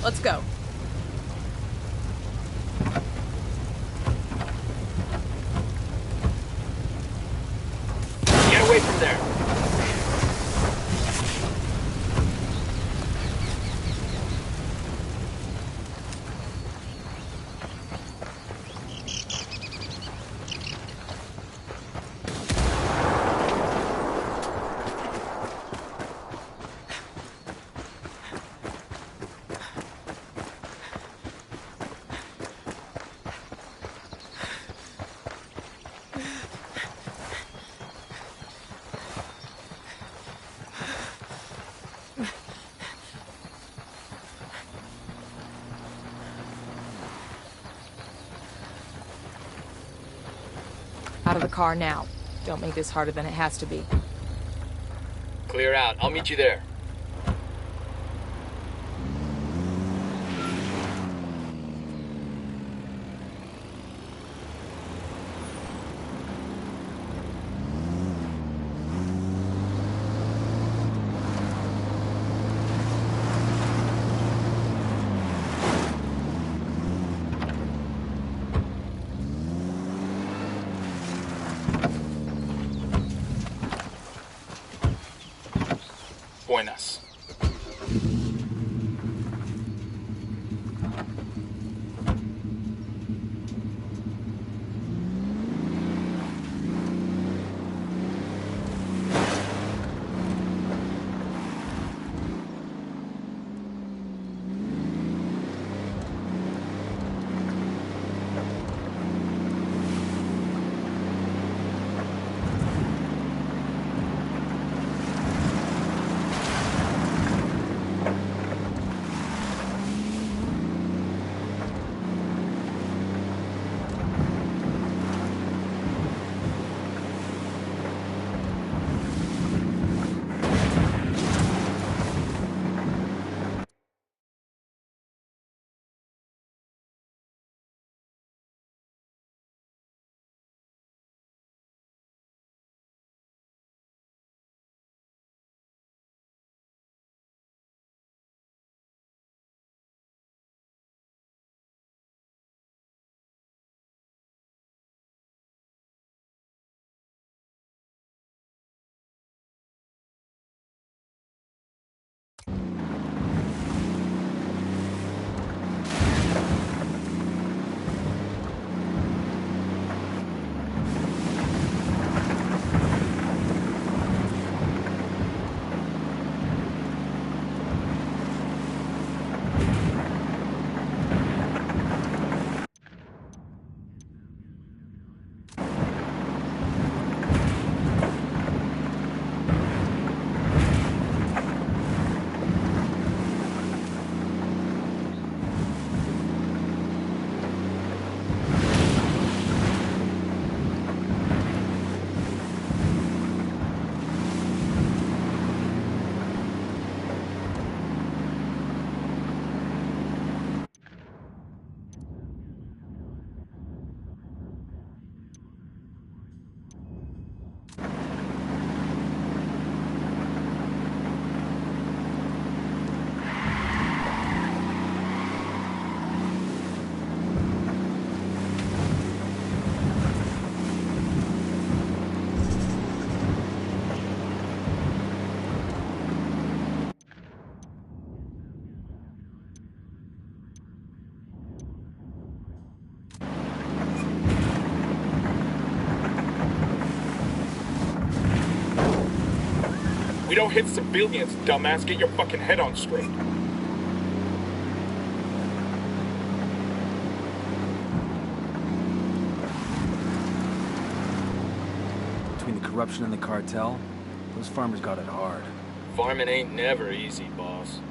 Let's go. Get away from there! Out of the car now. Don't make this harder than it has to be. Clear out. I'll meet you there. Buenas. We don't hit civilians, dumbass. Get your fucking head on straight. Between the corruption and the cartel, those farmers got it hard. Farming ain't never easy, boss.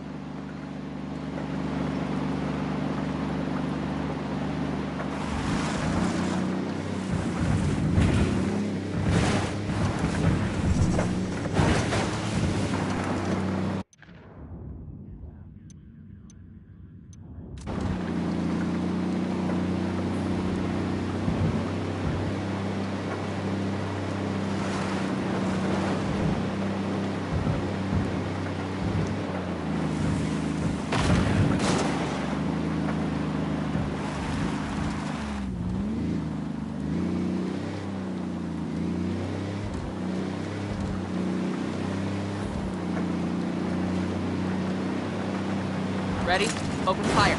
Ready? Open fire.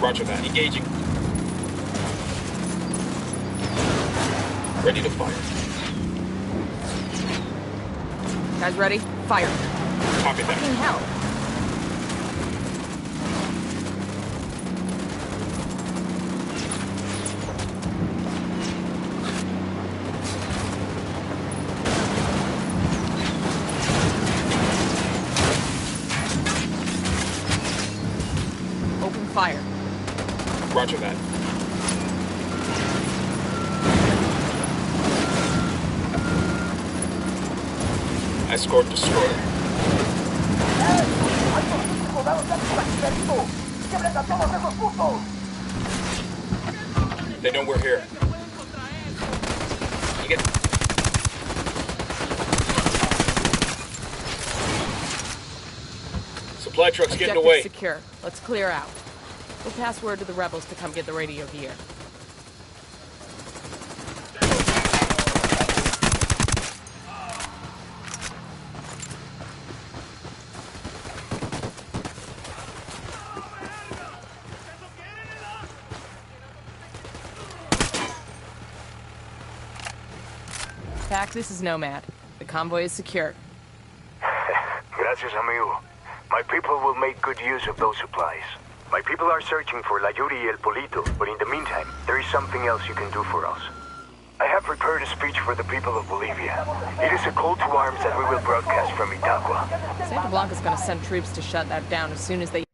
Roger that. Engaging. Ready to fire. Guys ready? Fire. Copy that. Fucking hell. Fire. Roger that. Escort destroyer. They know we're here. You get... Supply truck's getting Objective away. Secure. Let's clear out. We'll pass word to the rebels to come get the radio gear. Pac, this is Nomad. The convoy is secure. Gracias, amigo. My people will make good use of those supplies. My people are searching for La Yuri y El Polito, but in the meantime, there is something else you can do for us. I have prepared a speech for the people of Bolivia. It is a call to arms that we will broadcast from Itaqua. Santa Blanca's gonna send troops to shut that down as soon as they...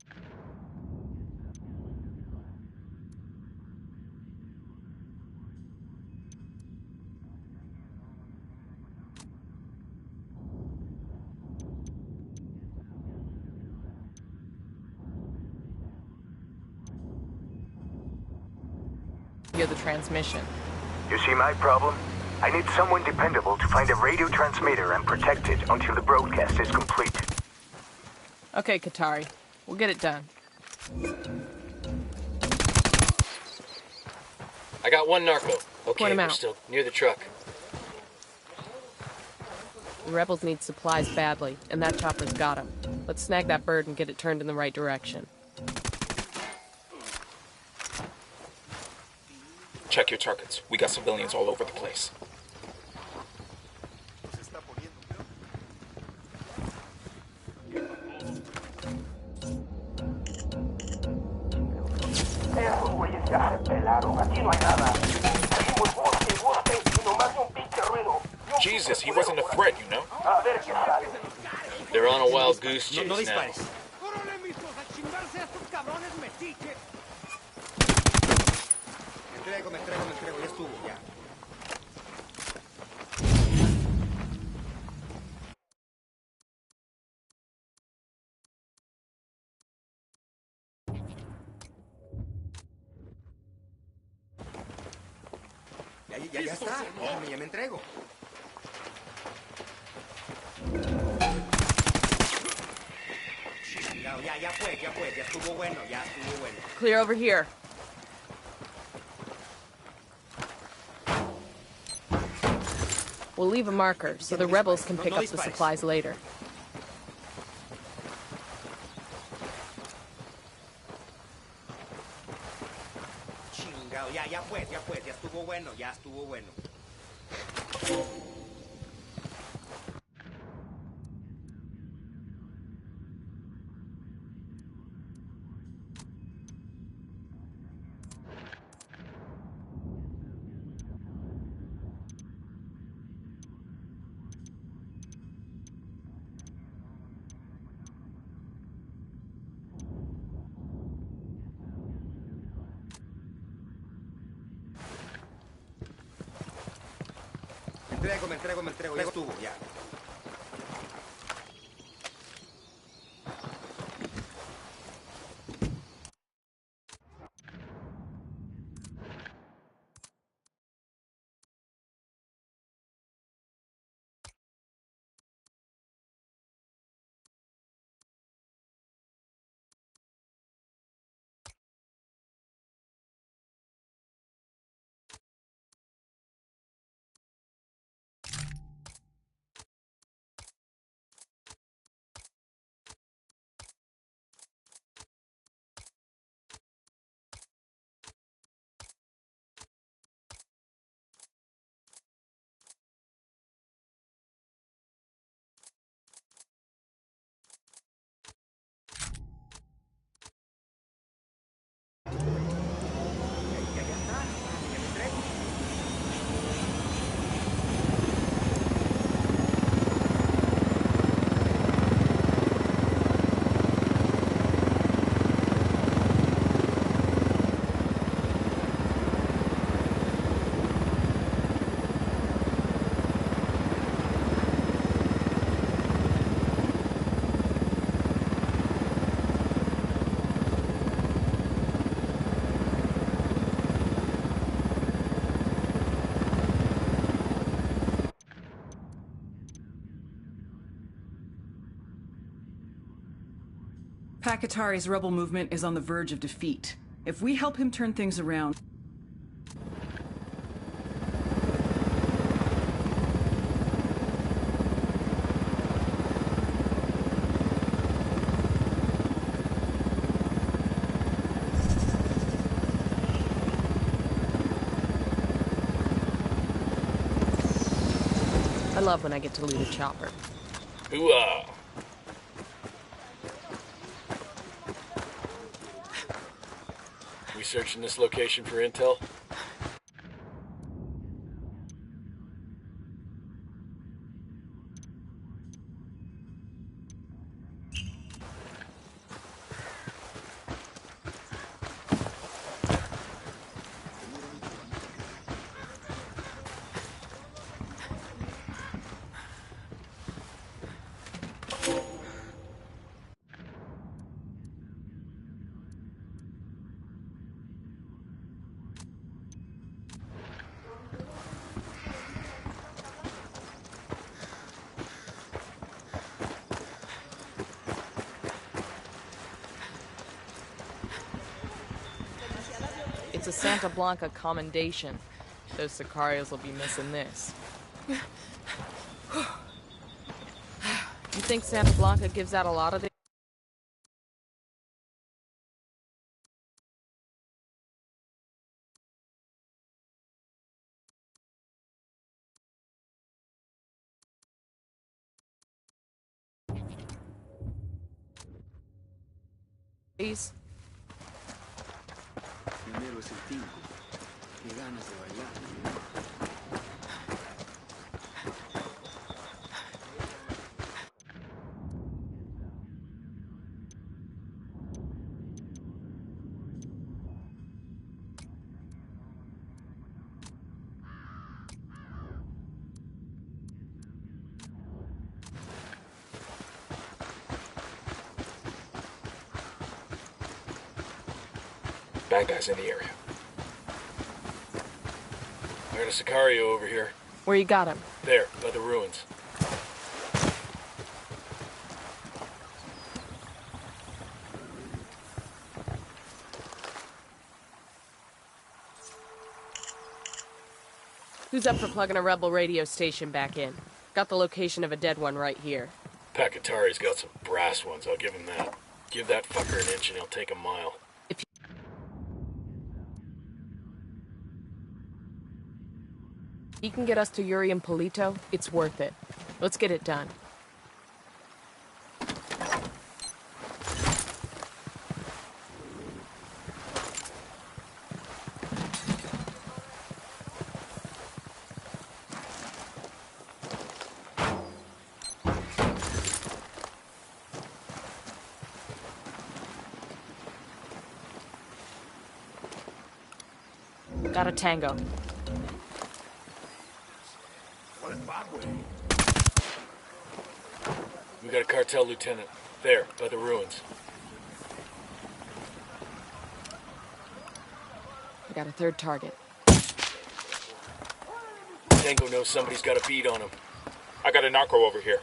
the transmission. You see my problem? I need someone dependable to find a radio transmitter and protect it until the broadcast is complete. Okay, Qatari. We'll get it done. I got one narco. Okay, Point him we're out. still near the truck. The rebels need supplies badly, and that chopper's got them. Let's snag that bird and get it turned in the right direction. Check your targets. We got civilians all over the place. Jesus, he wasn't a threat, you know? They're on a wild goose chase now. Me entrego, ya estuvo, ya. Ya está, hombre, ya me entrego. Ya pues, ya estuvo bueno. Clear over here. We'll leave a marker so the rebels can pick up the supplies later. Chingado, ya estuvo bueno. entrego, ya estuvo, ya. Pakatari's rebel movement is on the verge of defeat. If we help him turn things around... I love when I get to loot a chopper. Hooah! We searching this location for intel? It's a Santa Blanca commendation. Those Sicarios will be missing this. You think Santa Blanca gives out a lot of these? Primero es el tingo. Qué ganas de bailar. Bad guys in the area. I got a Sicario over here. Where you got him? There, by the ruins. Who's up for plugging a rebel radio station back in? Got the location of a dead one right here. Pakatari's got some brass ones, I'll give him that. Give that fucker an inch and he'll take a mile. He can get us to Yuri and Polito, it's worth it. Let's get it done. Got a tango. What We got a cartel lieutenant. There, by the ruins. I got a third target. Tango knows somebody's got a bead on him. I got a narco over here.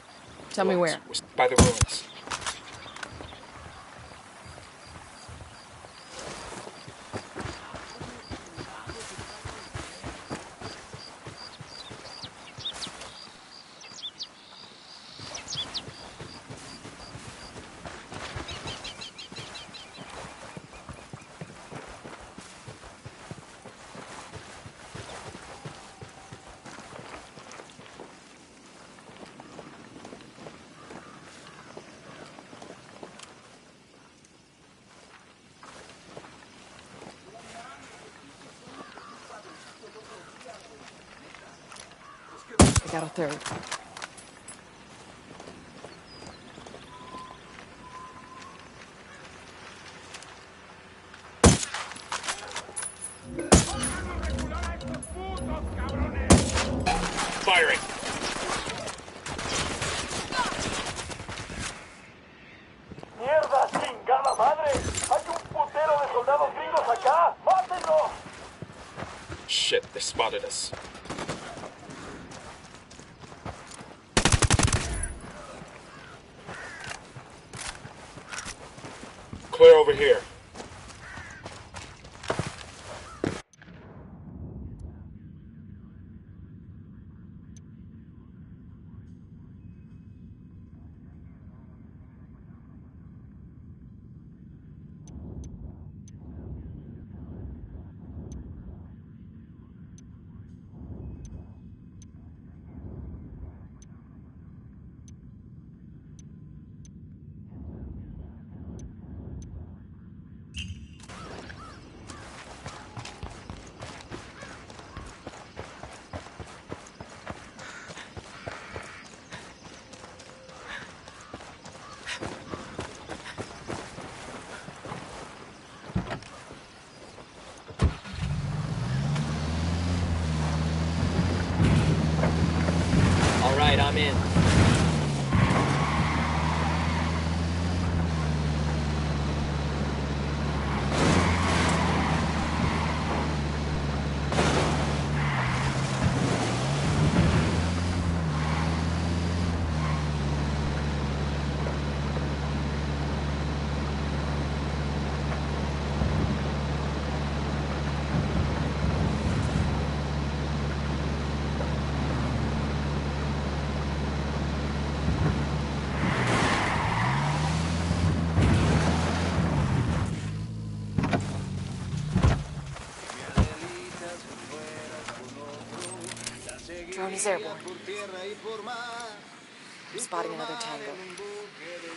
Tell me where. By the ruins. I got a third. Firing! ¡Mierda, chingada madre! ¡Hay un putero de soldados gringos acá! ¡Mátenlos! Shit, they spotted us. Clear over here. All right, I'm in. Drone is airborne. I'm spotting another tango.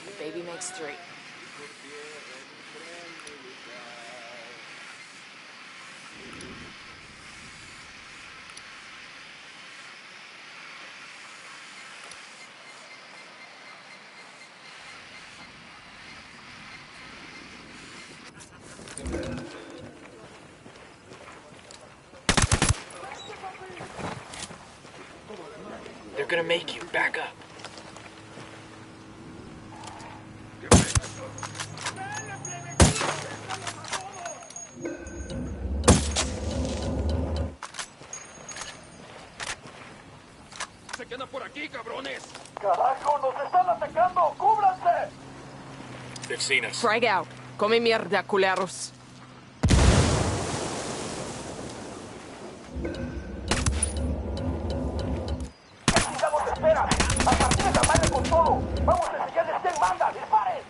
The baby makes 3. They're gonna make you. Back up. ¡Se quedan por aquí, cabrones! ¡Carajo, nos están atacando! ¡Cúbranse! They've seen us. Frag out. Come mierda, culeros. ¡Necesitamos espera! ¡A partir de tamaño con todo! ¡Vamos a enseñarles quién manda! ¡Disparen!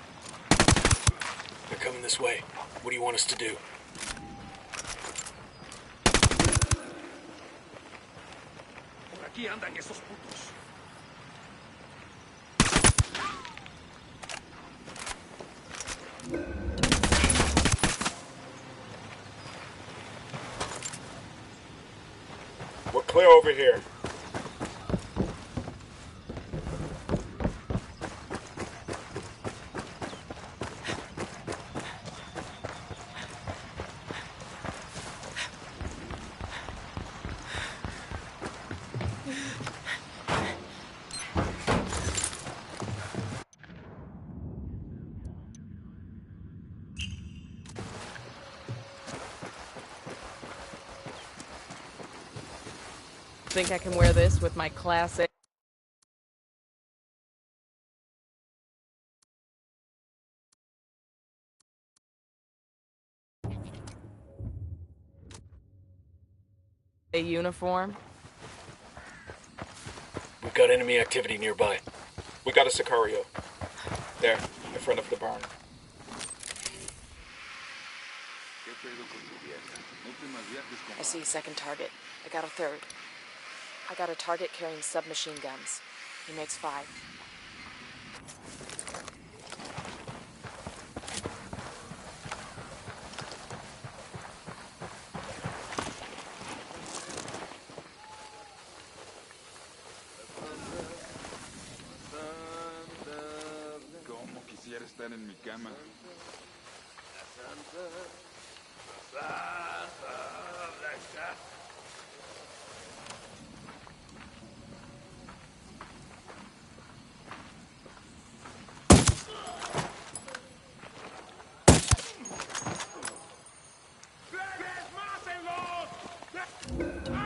They're coming this way. What do you want us to do? Por aquí andan esos putos. We're clear over here. Think I can wear this with my classic uniform? We've got enemy activity nearby. We got a Sicario. There, in front of the barn. I see a second target. I got a third. I got a target carrying submachine guns. He makes 5. Como quisiera estar en mi cama.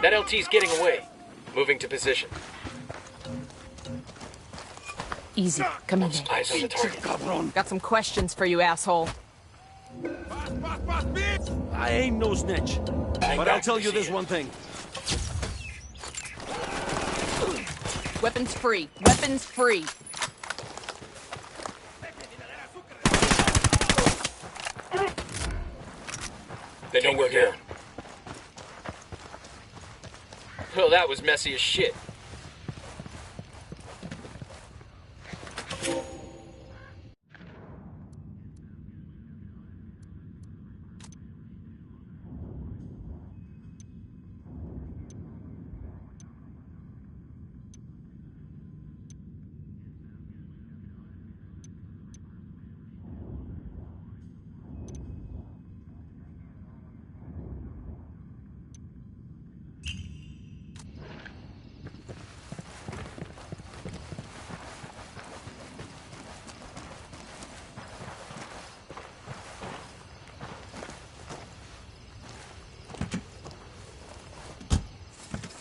That LT's getting away. Moving to position. Easy. Come in. Eyes on the target. Got some questions for you, asshole. I ain't no snitch. But I'll tell you this one thing. Weapons free. Weapons free. They know we're here. Well, that was messy as shit.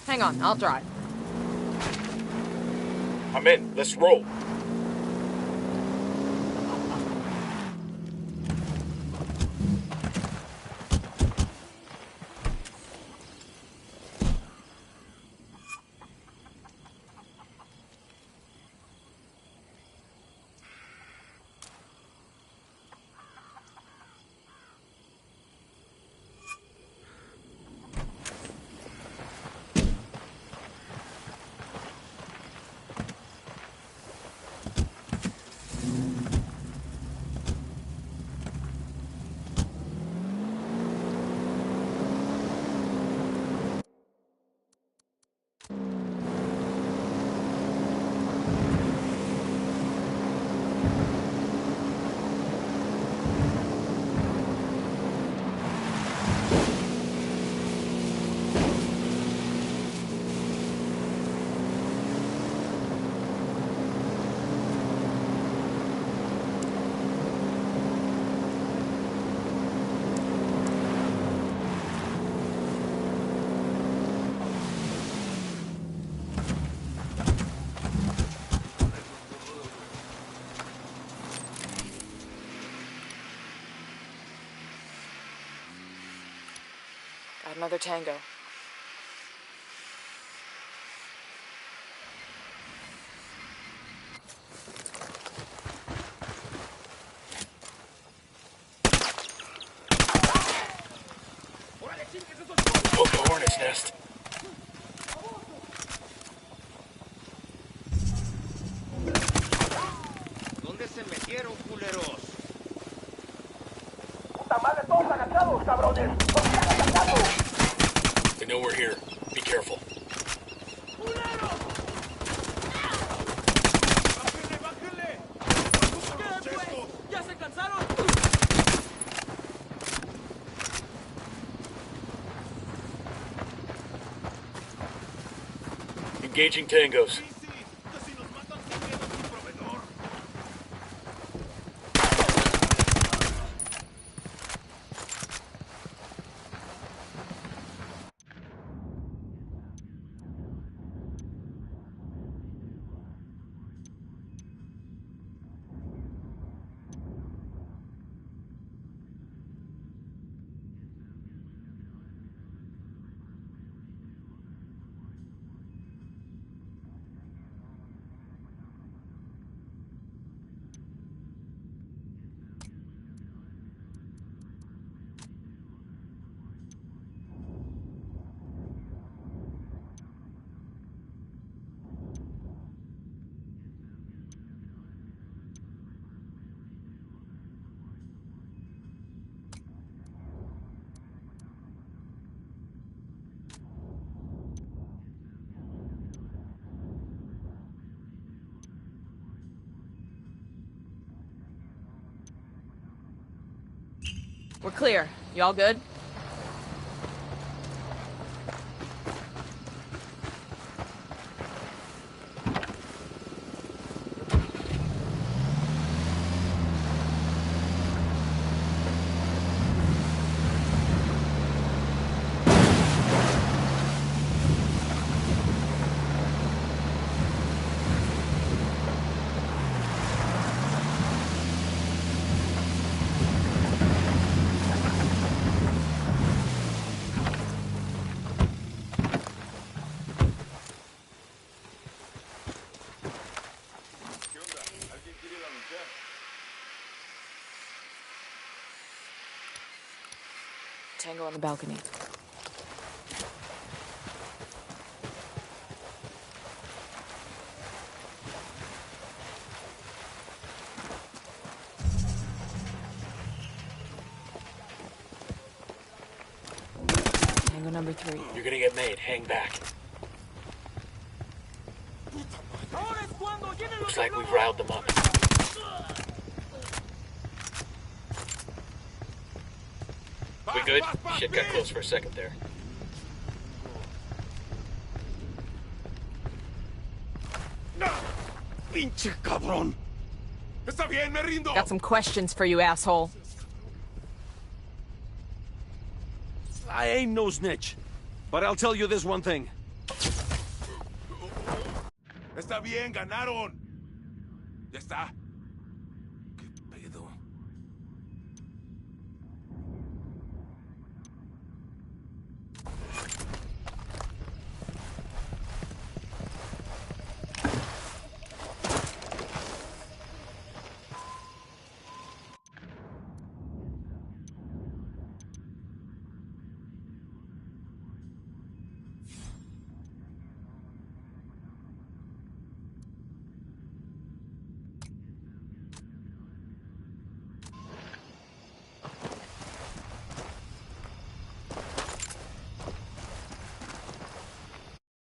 Hang on, I'll drive. I'm in. Let's roll. Got another tango. Poke the hornet's nest. ¿Dónde se metieron, culeros? ¡Puta madre, todos agachados, cabrones! ¡No sigan atacando! They know we're here. Be careful. ¡Ya se cansaron! Engaging tangos. We're clear. Y'all good? Tango on the balcony. Tango number 3. You're gonna get made. Hang back. Looks like we've riled them up. We good? Shit got close for a second there. Pinche cabrón. Está bien, me rindo. Got some questions for you, asshole. I ain't no snitch, but I'll tell you this one thing. Está bien, ganaron. Ya está.